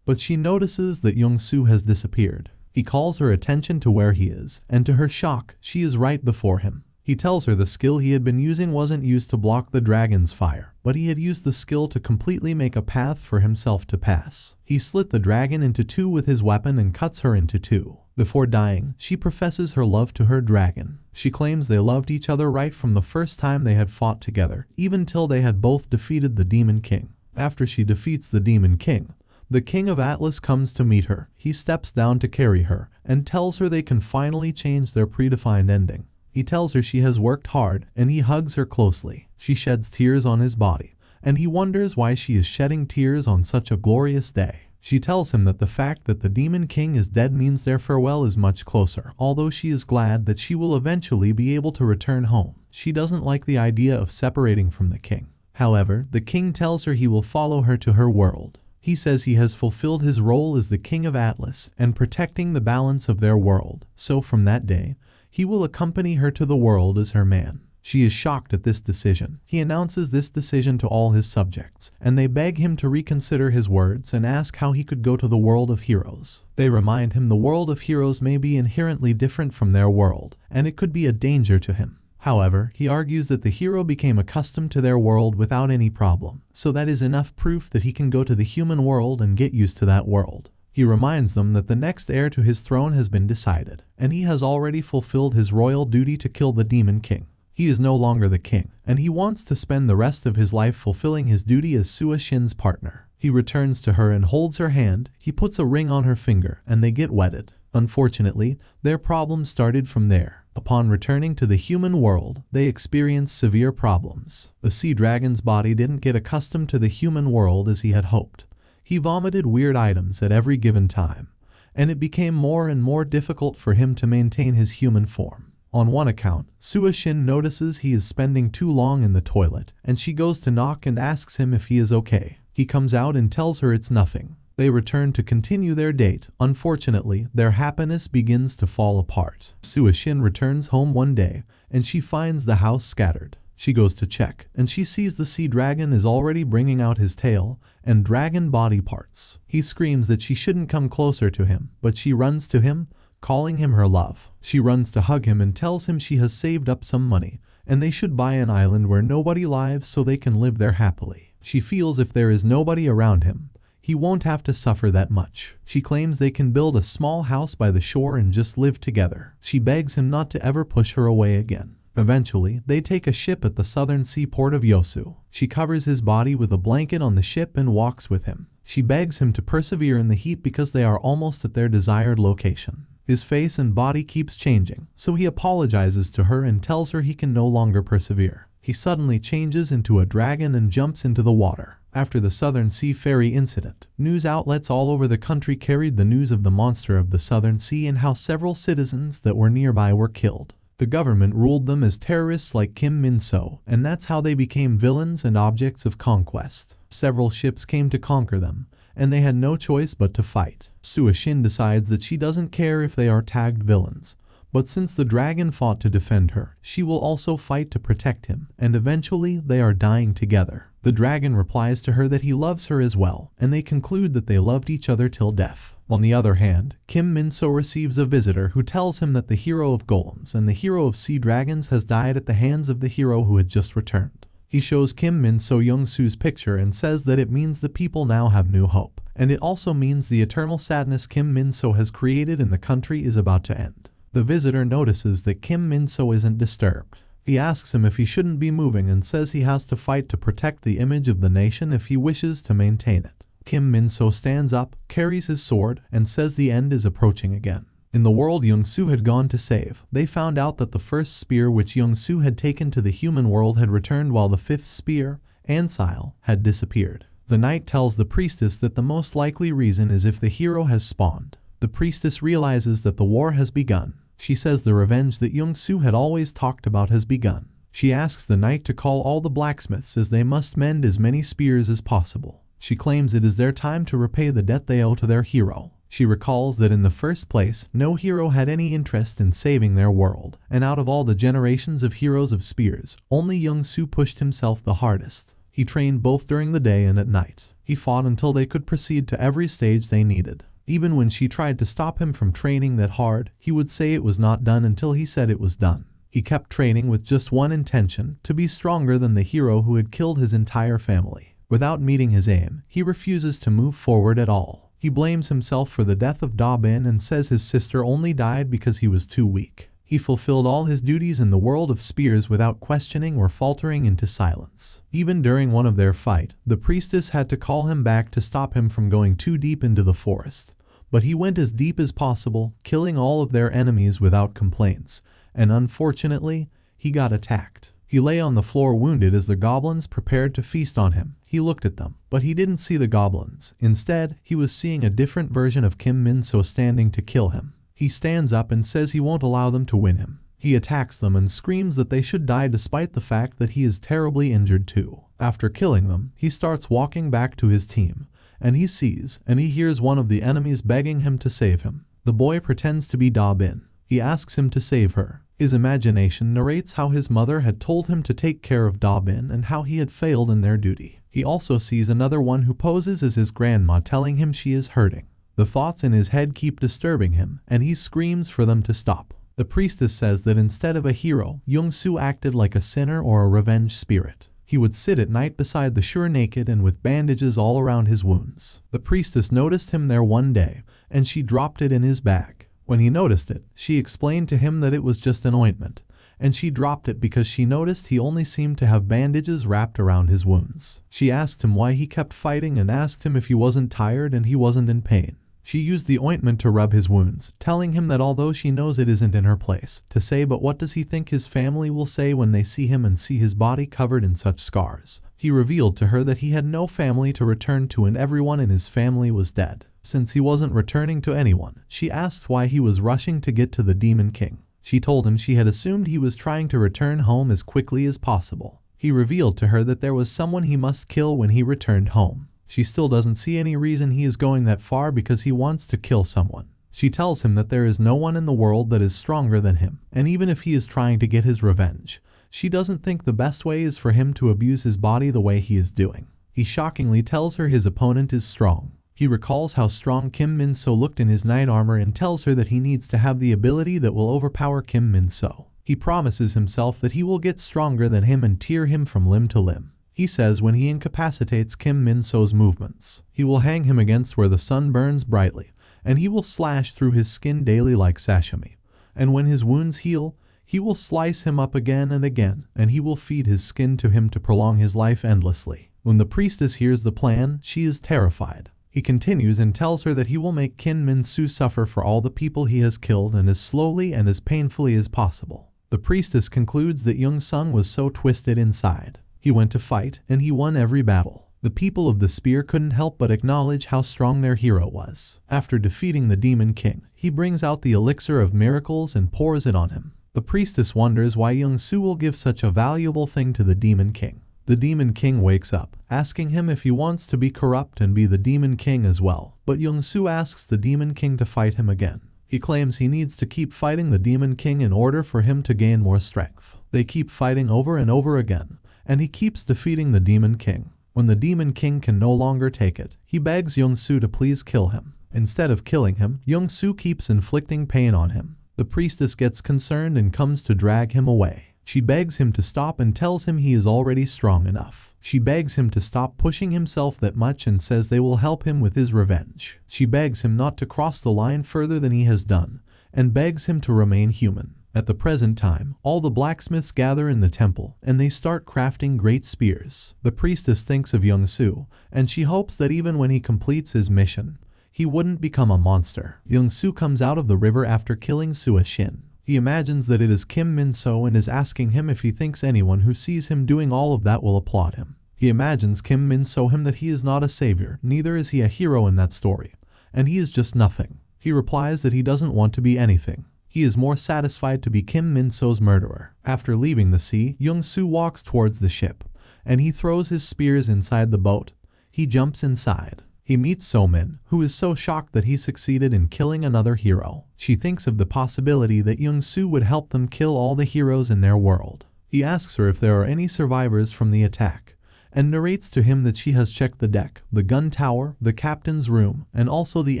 Speaker 1: But she notices that Young-soo has disappeared. He calls her attention to where he is, and to her shock, she is right before him. He tells her the skill he had been using wasn't used to block the dragon's fire, but he had used the skill to completely make a path for himself to pass. He slit the dragon into 2 with his weapon and cuts her into 2. Before dying, she professes her love to her dragon. She claims they loved each other right from the first time they had fought together, even till they had both defeated the Demon King. After she defeats the Demon King, The king of Atlas comes to meet her. He steps down to carry her and tells her they can finally change their predefined ending. He tells her she has worked hard and he hugs her closely. She sheds tears on his body and he wonders why she is shedding tears on such a glorious day. She tells him that the fact that the demon king is dead means their farewell is much closer, although she is glad that she will eventually be able to return home. She doesn't like the idea of separating from the king. However, the king tells her he will follow her to her world. He says he has fulfilled his role as the king of Atlas and protecting the balance of their world, so from that day, he will accompany her to the world as her man. She is shocked at this decision. He announces this decision to all his subjects, and they beg him to reconsider his words and ask how he could go to the world of heroes. They remind him the world of heroes may be inherently different from their world, and it could be a danger to him. However, he argues that the hero became accustomed to their world without any problem, so that is enough proof that he can go to the human world and get used to that world. He reminds them that the next heir to his throne has been decided, and he has already fulfilled his royal duty to kill the demon king. He is no longer the king, and he wants to spend the rest of his life fulfilling his duty as Sua Shin's partner. He returns to her and holds her hand. He puts a ring on her finger, and they get wedded. Unfortunately, their problems started from there. Upon returning to the human world, they experience severe problems. The sea dragon's body didn't get accustomed to the human world as he had hoped. He vomited weird items at every given time, and it became more and more difficult for him to maintain his human form. On one account, Sua Shin notices he is spending too long in the toilet, and she goes to knock and asks him if he is okay. He comes out and tells her it's nothing. They return to continue their date. Unfortunately, their happiness begins to fall apart. Sua Shin returns home one day, and she finds the house scattered. She goes to check, and she sees the sea dragon is already bringing out his tail and dragon body parts. He screams that she shouldn't come closer to him, but she runs to him, calling him her love. She runs to hug him and tells him she has saved up some money, and they should buy an island where nobody lives so they can live there happily. She feels if there is nobody around him, he won't have to suffer that much. She claims they can build a small house by the shore and just live together. She begs him not to ever push her away again. Eventually, they take a ship at the southern seaport of Yosu. She covers his body with a blanket on the ship and walks with him. She begs him to persevere in the heat because they are almost at their desired location. His face and body keeps changing, so he apologizes to her and tells her he can no longer persevere. He suddenly changes into a dragon and jumps into the water. After the Southern Sea ferry incident, news outlets all over the country carried the news of the monster of the Southern Sea and how several citizens that were nearby were killed. The government ruled them as terrorists like Kim Min-so, and that's how they became villains and objects of conquest. Several ships came to conquer them, and they had no choice but to fight. Sua Shin decides that she doesn't care if they are tagged villains, but since the dragon fought to defend her, she will also fight to protect him, and eventually they are dying together. The dragon replies to her that he loves her as well, and they conclude that they loved each other till death. On the other hand, Kim Min-so receives a visitor who tells him that the hero of golems and the hero of sea dragons has died at the hands of the hero who had just returned. He shows Kim Min-so Young-soo's picture and says that it means the people now have new hope, and it also means the eternal sadness Kim Min-so has created in the country is about to end. The visitor notices that Kim Min-so isn't disturbed. He asks him if he shouldn't be moving and says he has to fight to protect the image of the nation if he wishes to maintain it. Kim Min-so stands up, carries his sword, and says the end is approaching again. In the world Young-soo had gone to save, they found out that the first spear which Young-soo had taken to the human world had returned while the fifth spear, Ansile, had disappeared. The knight tells the priestess that the most likely reason is if the hero has spawned. The priestess realizes that the war has begun. She says the revenge that Young-soo had always talked about has begun. She asks the knight to call all the blacksmiths as they must mend as many spears as possible. She claims it is their time to repay the debt they owe to their hero. She recalls that in the first place, no hero had any interest in saving their world, and out of all the generations of heroes of spears, only Young-soo pushed himself the hardest. He trained both during the day and at night. He fought until they could proceed to every stage they needed. Even when she tried to stop him from training that hard, he would say it was not done until he said it was done. He kept training with just one intention, to be stronger than the hero who had killed his entire family. Without meeting his aim, he refuses to move forward at all. He blames himself for the death of Da Bin and says his sister only died because he was too weak. He fulfilled all his duties in the world of spears without questioning or faltering into silence. Even during one of their fight, the priestess had to call him back to stop him from going too deep into the forest. But he went as deep as possible, killing all of their enemies without complaints, and unfortunately, he got attacked. He lay on the floor wounded as the goblins prepared to feast on him. He looked at them, but he didn't see the goblins. Instead, he was seeing a different version of Kim Min-so standing to kill him. He stands up and says he won't allow them to win him. He attacks them and screams that they should die despite the fact that he is terribly injured too. After killing them, he starts walking back to his team, and he sees and he hears one of the enemies begging him to save him. The boy pretends to be Da-bin. He asks him to save her. His imagination narrates how his mother had told him to take care of Da-bin and how he had failed in their duty. He also sees another one who poses as his grandma telling him she is hurting. The thoughts in his head keep disturbing him, and he screams for them to stop. The priestess says that instead of a hero, Young-soo acted like a sinner or a revenge spirit. He would sit at night beside the shore naked and with bandages all around his wounds. The priestess noticed him there one day, and she dropped it in his bag. When he noticed it, she explained to him that it was just an ointment, and she dropped it because she noticed he only seemed to have bandages wrapped around his wounds. She asked him why he kept fighting and asked him if he wasn't tired and he wasn't in pain. She used the ointment to rub his wounds, telling him that although she knows it isn't in her place to say, but what does he think his family will say when they see him and see his body covered in such scars? He revealed to her that he had no family to return to and everyone in his family was dead. Since he wasn't returning to anyone, she asked why he was rushing to get to the Demon King. She told him she had assumed he was trying to return home as quickly as possible. He revealed to her that there was someone he must kill when he returned home. She still doesn't see any reason he is going that far because he wants to kill someone. She tells him that there is no one in the world that is stronger than him, and even if he is trying to get his revenge, she doesn't think the best way is for him to abuse his body the way he is doing. He shockingly tells her his opponent is strong. He recalls how strong Kim Min-so looked in his knight armor and tells her that he needs to have the ability that will overpower Kim Min-so. He promises himself that he will get stronger than him and tear him from limb to limb. He says when he incapacitates Kim Min-so's movements, he will hang him against where the sun burns brightly, and he will slash through his skin daily like sashimi. And when his wounds heal, he will slice him up again and again, and he will feed his skin to him to prolong his life endlessly. When the priestess hears the plan, she is terrified. He continues and tells her that he will make Kim Min-so suffer for all the people he has killed and as slowly and as painfully as possible. The priestess concludes that Young-sung was so twisted inside. He went to fight, and he won every battle. The people of the spear couldn't help but acknowledge how strong their hero was. After defeating the Demon King, he brings out the elixir of miracles and pours it on him. The priestess wonders why Young-soo will give such a valuable thing to the Demon King. The Demon King wakes up, asking him if he wants to be corrupt and be the Demon King as well. But Young-soo asks the Demon King to fight him again. He claims he needs to keep fighting the Demon King in order for him to gain more strength. They keep fighting over and over again, and he keeps defeating the Demon King. When the Demon King can no longer take it, he begs Young-soo to please kill him. Instead of killing him, Young-soo keeps inflicting pain on him. The priestess gets concerned and comes to drag him away. She begs him to stop and tells him he is already strong enough. She begs him to stop pushing himself that much and says they will help him with his revenge. She begs him not to cross the line further than he has done, and begs him to remain human. At the present time, all the blacksmiths gather in the temple, and they start crafting great spears. The priestess thinks of Young-soo, and she hopes that even when he completes his mission, he wouldn't become a monster. Young-soo comes out of the river after killing Sua-shin. He imagines that it is Kim Min-so and is asking him if he thinks anyone who sees him doing all of that will applaud him. He imagines Kim Min-so him that he is not a savior, neither is he a hero in that story, and he is just nothing. He replies that he doesn't want to be anything. He is more satisfied to be Kim Min-so's murderer. After leaving the sea, Young-soo walks towards the ship, and he throws his spears inside the boat. He jumps inside. He meets So-min, who is so shocked that he succeeded in killing another hero. She thinks of the possibility that Young-soo would help them kill all the heroes in their world. He asks her if there are any survivors from the attack, and narrates to him that she has checked the deck, the gun tower, the captain's room, and also the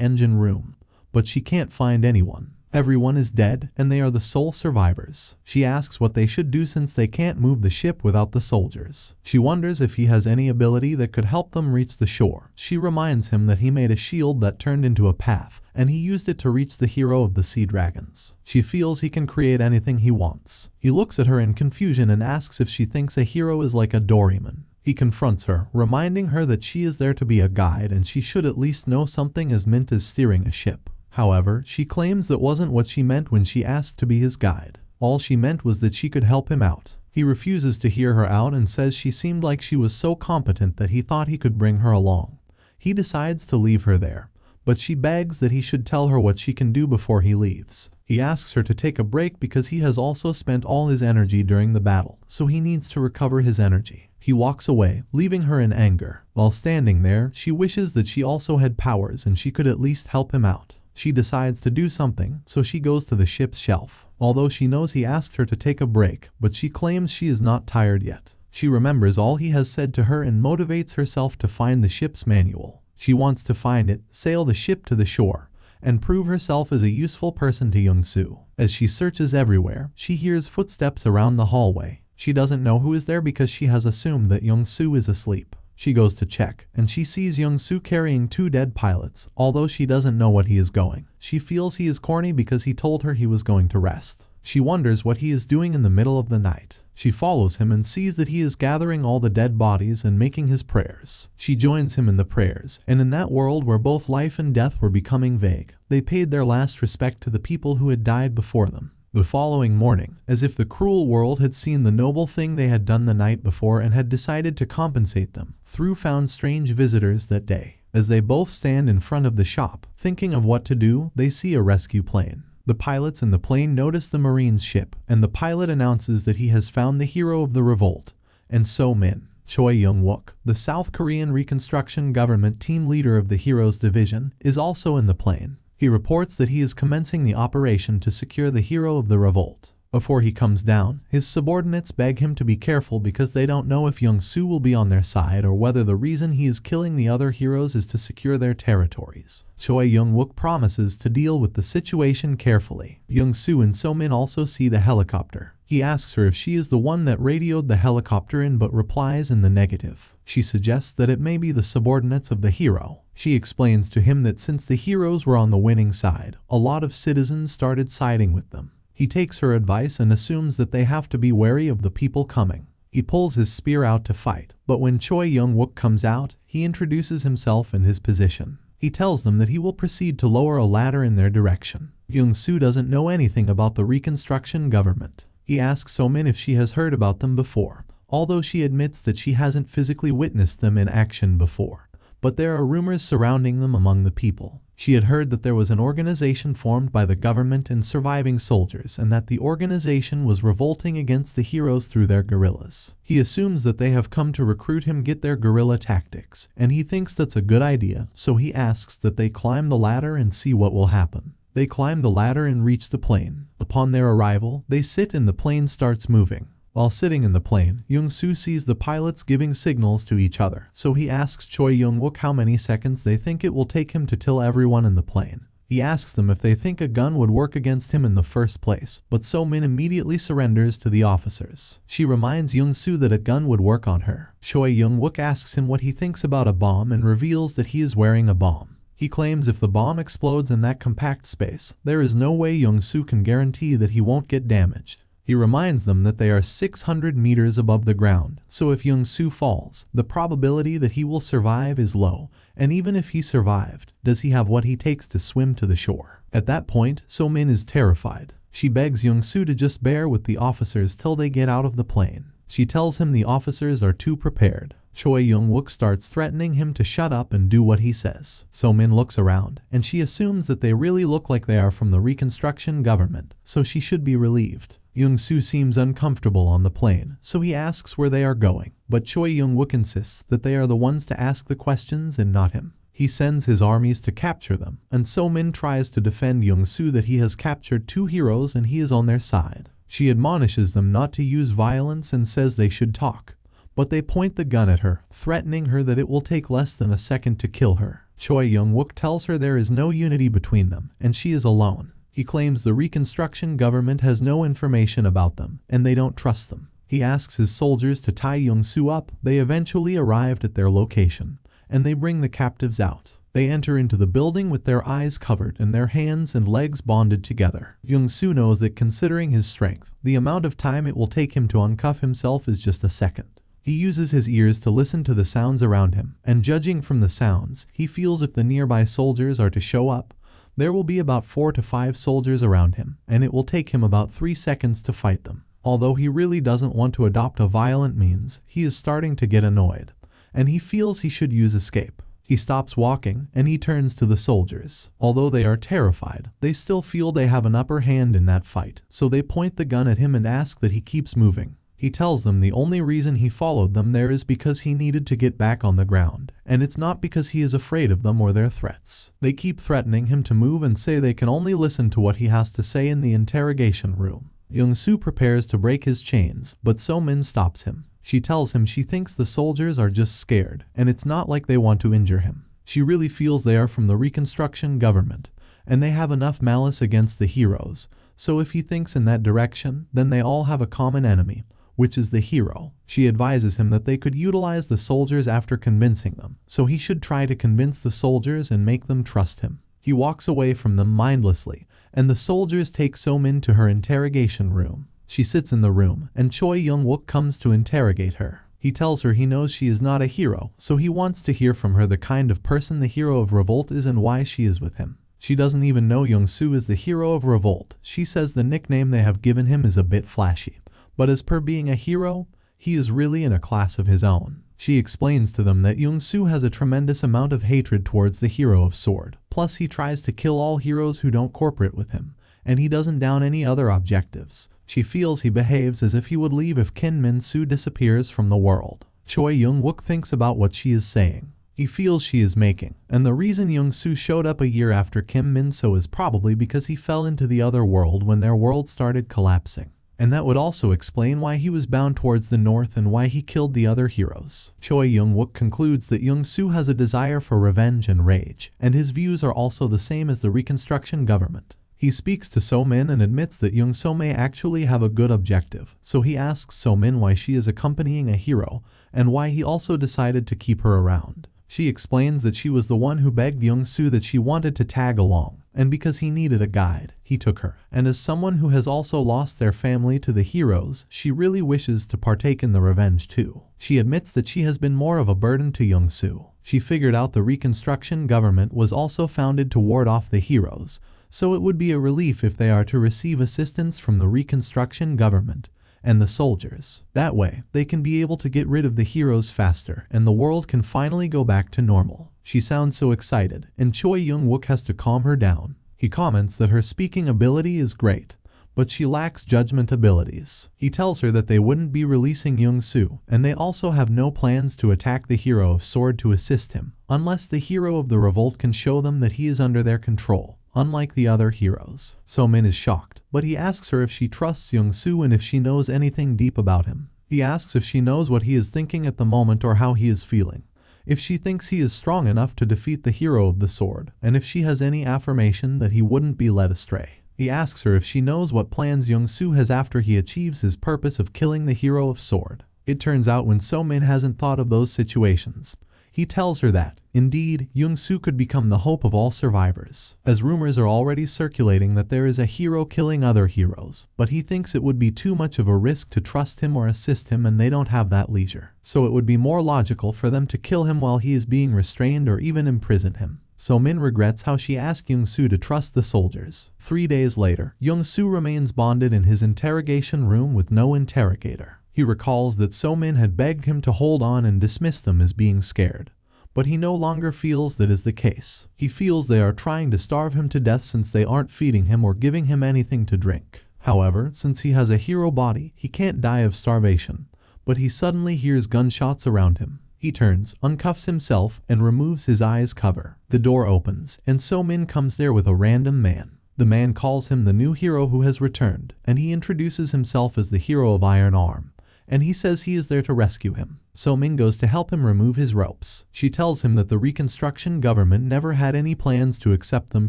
Speaker 1: engine room, but she can't find anyone. Everyone is dead, and they are the sole survivors. She asks what they should do since they can't move the ship without the soldiers. She wonders if he has any ability that could help them reach the shore. She reminds him that he made a shield that turned into a path, and he used it to reach the hero of the sea dragons. She feels he can create anything he wants. He looks at her in confusion and asks if she thinks a hero is like a doryman. He confronts her, reminding her that she is there to be a guide and she should at least know something as mint as steering a ship. However, she claims that wasn't what she meant when she asked to be his guide. All she meant was that she could help him out. He refuses to hear her out and says she seemed like she was so competent that he thought he could bring her along. He decides to leave her there, but she begs that he should tell her what she can do before he leaves. He asks her to take a break because he has also spent all his energy during the battle, so he needs to recover his energy. He walks away, leaving her in anger. While standing there, she wishes that she also had powers and she could at least help him out. She decides to do something, so she goes to the ship's shelf. Although she knows he asked her to take a break, but she claims she is not tired yet. She remembers all he has said to her and motivates herself to find the ship's manual. She wants to find it, sail the ship to the shore, and prove herself as a useful person to Young-soo. As she searches everywhere, she hears footsteps around the hallway. She doesn't know who is there because she has assumed that Young-soo is asleep. She goes to check, and she sees Young-soo carrying 2 dead pilots. Although she doesn't know what he is going, she feels he is corny because he told her he was going to rest. She wonders what he is doing in the middle of the night. She follows him and sees that he is gathering all the dead bodies and making his prayers. She joins him in the prayers, and in that world where both life and death were becoming vague, they paid their last respect to the people who had died before them. The following morning, as if the cruel world had seen the noble thing they had done the night before and had decided to compensate them, Through found strange visitors that day. As they both stand in front of the shop, thinking of what to do, they see a rescue plane. The pilots in the plane notice the Marine's ship, and the pilot announces that he has found the hero of the revolt, and So-min. Choi Young-wook, the South Korean Reconstruction Government team leader of the Heroes Division, is also in the plane. He reports that he is commencing the operation to secure the hero of the revolt. Before he comes down, his subordinates beg him to be careful because they don't know if Young-soo will be on their side or whether the reason he is killing the other heroes is to secure their territories. Choi Young-wook promises to deal with the situation carefully. Young-soo and So-min also see the helicopter. He asks her if she is the one that radioed the helicopter in but replies in the negative. She suggests that it may be the subordinates of the hero. She explains to him that since the heroes were on the winning side, a lot of citizens started siding with them. He takes her advice and assumes that they have to be wary of the people coming. He pulls his spear out to fight, but when Choi Young-wook comes out, he introduces himself and his position. He tells them that he will proceed to lower a ladder in their direction. Young-soo doesn't know anything about the Reconstruction government. He asks So-min if she has heard about them before, although she admits that she hasn't physically witnessed them in action before. But there are rumors surrounding them among the people. She had heard that there was an organization formed by the government and surviving soldiers and that the organization was revolting against the heroes through their guerrillas. He assumes that they have come to recruit him get their guerrilla tactics, and he thinks that's a good idea, so he asks that they climb the ladder and see what will happen. They climb the ladder and reach the plane. Upon their arrival, they sit and the plane starts moving. While sitting in the plane, Young-soo sees the pilots giving signals to each other, so he asks Choi Young-wook how many seconds they think it will take him to kill everyone in the plane. He asks them if they think a gun would work against him in the first place, but So-min immediately surrenders to the officers. She reminds Young-soo that a gun would work on her. Choi Young-wook asks him what he thinks about a bomb and reveals that he is wearing a bomb. He claims if the bomb explodes in that compact space, there is no way Young-soo can guarantee that he won't get damaged. He reminds them that they are 600 meters above the ground, so if Young-soo falls, the probability that he will survive is low, and even if he survived, does he have what he takes to swim to the shore? At that point, So-min is terrified. She begs Young-soo to just bear with the officers till they get out of the plane. She tells him the officers are too prepared. Choi Young-wook starts threatening him to shut up and do what he says. So-min looks around, and she assumes that they really look like they are from the Reconstruction government, so she should be relieved. Young-soo seems uncomfortable on the plane, so he asks where they are going, but Choi Young-wook insists that they are the ones to ask the questions and not him. He sends his armies to capture them, and So-min tries to defend Young-soo that he has captured 2 heroes and he is on their side. She admonishes them not to use violence and says they should talk. But they point the gun at her, threatening her that it will take less than a second to kill her. Choi Young-wook tells her there is no unity between them, and she is alone. He claims the Reconstruction government has no information about them, and they don't trust them. He asks his soldiers to tie Young-soo up. They eventually arrived at their location, and they bring the captives out. They enter into the building with their eyes covered and their hands and legs bonded together. Young-soo knows that considering his strength, the amount of time it will take him to uncuff himself is just a second. He uses his ears to listen to the sounds around him, and judging from the sounds, he feels if the nearby soldiers are to show up, there will be about 4 to 5 soldiers around him, and it will take him about 3 seconds to fight them. Although he really doesn't want to adopt a violent means, he is starting to get annoyed, and he feels he should use escape. He stops walking, and he turns to the soldiers. Although they are terrified, they still feel they have an upper hand in that fight, so they point the gun at him and ask that he keeps moving. He tells them the only reason he followed them there is because he needed to get back on the ground, and it's not because he is afraid of them or their threats. They keep threatening him to move and say they can only listen to what he has to say in the interrogation room. Young-soo prepares to break his chains, but So-min stops him. She tells him she thinks the soldiers are just scared, and it's not like they want to injure him. She really feels they are from the Reconstruction government, and they have enough malice against the heroes, so if he thinks in that direction, then they all have a common enemy, which is the hero. She advises him that they could utilize the soldiers after convincing them, so he should try to convince the soldiers and make them trust him. He walks away from them mindlessly, and the soldiers take So-min to her interrogation room. She sits in the room, and Choi Young-wook comes to interrogate her. He tells her he knows she is not a hero, so he wants to hear from her the kind of person the hero of revolt is and why she is with him. She doesn't even know Young-soo is the hero of revolt. She says the nickname they have given him is a bit flashy, but as per being a hero, he is really in a class of his own. She explains to them that Young-soo has a tremendous amount of hatred towards the hero of sword, plus he tries to kill all heroes who don't cooperate with him, and he doesn't down any other objectives. She feels he behaves as if he would leave if Kim Min-soo disappears from the world. Choi Young-wook thinks about what she is saying. He feels she is making, and the reason Young-soo showed up a year after Kim Min-soo is probably because he fell into the other world when their world started collapsing. And that would also explain why he was bound towards the north and why he killed the other heroes. Choi Young-wook concludes that Young-soo has a desire for revenge and rage, and his views are also the same as the Reconstruction government. He speaks to So-min and admits that Young-soo may actually have a good objective, so he asks So-min why she is accompanying a hero, and why he also decided to keep her around. She explains that she was the one who begged Young-soo that she wanted to tag along, and because he needed a guide, he took her. And as someone who has also lost their family to the heroes, she really wishes to partake in the revenge too. She admits that she has been more of a burden to Young-soo. She figured out the Reconstruction government was also founded to ward off the heroes, so it would be a relief if they are to receive assistance from the Reconstruction government and the soldiers. That way, they can be able to get rid of the heroes faster and the world can finally go back to normal. She sounds so excited, and Choi Young-wook has to calm her down. He comments that her speaking ability is great, but she lacks judgment abilities. He tells her that they wouldn't be releasing Young-soo, and they also have no plans to attack the hero of sword to assist him, unless the hero of the revolt can show them that he is under their control, unlike the other heroes. So-min is shocked, but he asks her if she trusts Young-soo and if she knows anything deep about him. He asks if she knows what he is thinking at the moment or how he is feeling, if she thinks he is strong enough to defeat the hero of the sword, and if she has any affirmation that he wouldn't be led astray. He asks her if she knows what plans Young-soo has after he achieves his purpose of killing the hero of sword. It turns out when So-min hasn't thought of those situations, he tells her that, indeed, Young-soo could become the hope of all survivors, as rumors are already circulating that there is a hero killing other heroes, but he thinks it would be too much of a risk to trust him or assist him and they don't have that leisure. So it would be more logical for them to kill him while he is being restrained or even imprison him. So-min regrets how she asked Young-soo to trust the soldiers. 3 days later, Young-soo remains bonded in his interrogation room with no interrogator. He recalls that So-min had begged him to hold on and dismiss them as being scared, but he no longer feels that is the case. He feels they are trying to starve him to death since they aren't feeding him or giving him anything to drink. However, since he has a hero body, he can't die of starvation, but he suddenly hears gunshots around him. He turns, uncuffs himself, and removes his eyes cover. The door opens, and So-min comes there with a random man. The man calls him the new hero who has returned, and he introduces himself as the hero of Iron Arm, and he says he is there to rescue him. So-min goes to help him remove his ropes. She tells him that the Reconstruction government never had any plans to accept them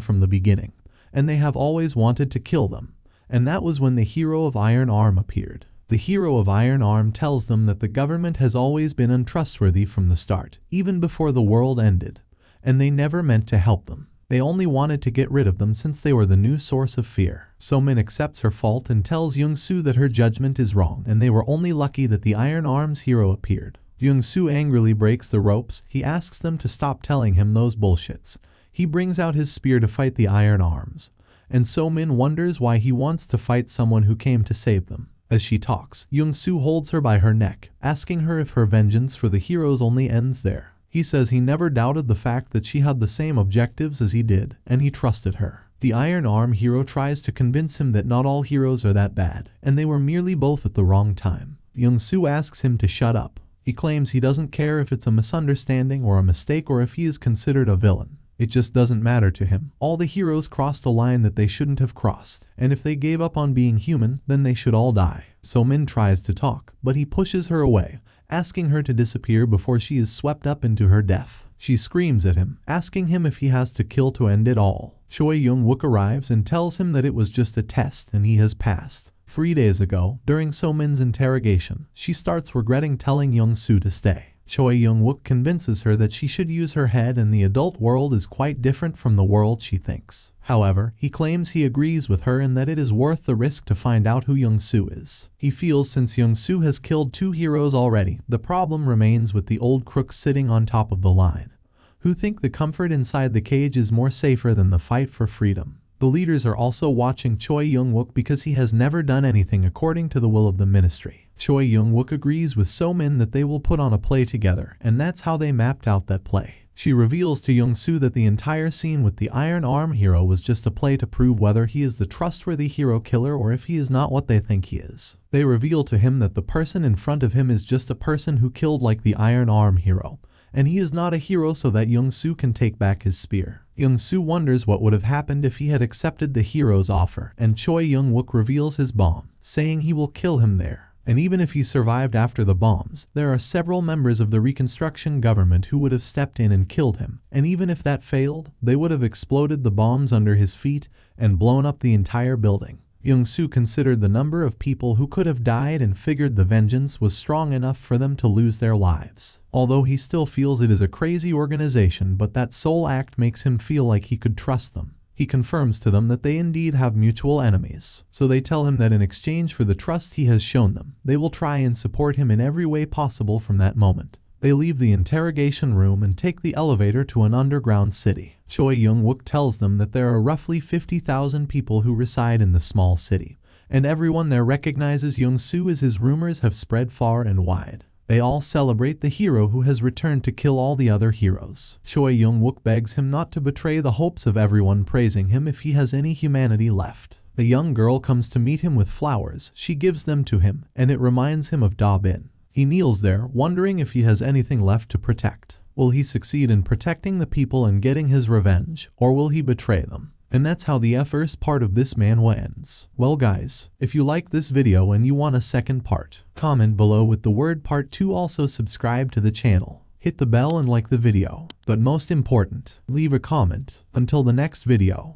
Speaker 1: from the beginning, and they have always wanted to kill them. And that was when the hero of Iron Arm appeared. The hero of Iron Arm tells them that the government has always been untrustworthy from the start, even before the world ended, and they never meant to help them. They only wanted to get rid of them since they were the new source of fear. So-min accepts her fault and tells Young-soo that her judgment is wrong and they were only lucky that the Iron Arm's hero appeared. Young-soo angrily breaks the ropes. He asks them to stop telling him those bullshits. He brings out his spear to fight the Iron Arms. And So-min wonders why he wants to fight someone who came to save them. As she talks, Young-soo holds her by her neck, asking her if her vengeance for the heroes only ends there. He says he never doubted the fact that she had the same objectives as he did, and he trusted her. The Iron Arm hero tries to convince him that not all heroes are that bad, and they were merely both at the wrong time. Young-soo asks him to shut up. He claims he doesn't care if it's a misunderstanding or a mistake or if he is considered a villain. It just doesn't matter to him. All the heroes crossed a line that they shouldn't have crossed, and if they gave up on being human, then they should all die. So-min tries to talk, but he pushes her away, asking her to disappear before she is swept up into her death. She screams at him, asking him if he has to kill to end it all. Choi Young-wook arrives and tells him that it was just a test and he has passed. 3 days ago, during So-min's interrogation, she starts regretting telling Young-soo to stay. Choi Young-wook convinces her that she should use her head and the adult world is quite different from the world she thinks. However, he claims he agrees with her and that it is worth the risk to find out who Young-soo is. He feels since Young-soo has killed 2 heroes already, the problem remains with the old crooks sitting on top of the line, who think the comfort inside the cage is more safer than the fight for freedom. The leaders are also watching Choi Young-wook because he has never done anything according to the will of the ministry. Choi Young-wook agrees with So-min that they will put on a play together, and that's how they mapped out that play. She reveals to Young-soo that the entire scene with the Iron Arm hero was just a play to prove whether he is the trustworthy hero killer or if he is not what they think he is. They reveal to him that the person in front of him is just a person who killed like the Iron Arm hero, and he is not a hero so that Young-soo can take back his spear. Young-soo wonders what would have happened if he had accepted the hero's offer, and Choi Young-wook reveals his bomb, saying he will kill him there. And even if he survived after the bombs, there are several members of the Reconstruction government who would have stepped in and killed him, and even if that failed, they would have exploded the bombs under his feet and blown up the entire building. Young-soo considered the number of people who could have died and figured the vengeance was strong enough for them to lose their lives. Although he still feels it is a crazy organization, but that sole act makes him feel like he could trust them. He confirms to them that they indeed have mutual enemies, so they tell him that in exchange for the trust he has shown them, they will try and support him in every way possible from that moment. They leave the interrogation room and take the elevator to an underground city. Choi Young-wook tells them that there are roughly 50,000 people who reside in the small city, and everyone there recognizes Young-soo as his rumors have spread far and wide. They all celebrate the hero who has returned to kill all the other heroes. Choi Young-wook begs him not to betray the hopes of everyone praising him if he has any humanity left. The young girl comes to meet him with flowers. She gives them to him, and it reminds him of Da-bin. He kneels there, wondering if he has anything left to protect. Will he succeed in protecting the people and getting his revenge, or will he betray them? And that's how the first part of this manhwa ends. Well guys, if you like this video and you want a second part, comment below with the word part 2. Also subscribe to the channel, hit the bell and like the video. But most important, leave a comment. Until the next video.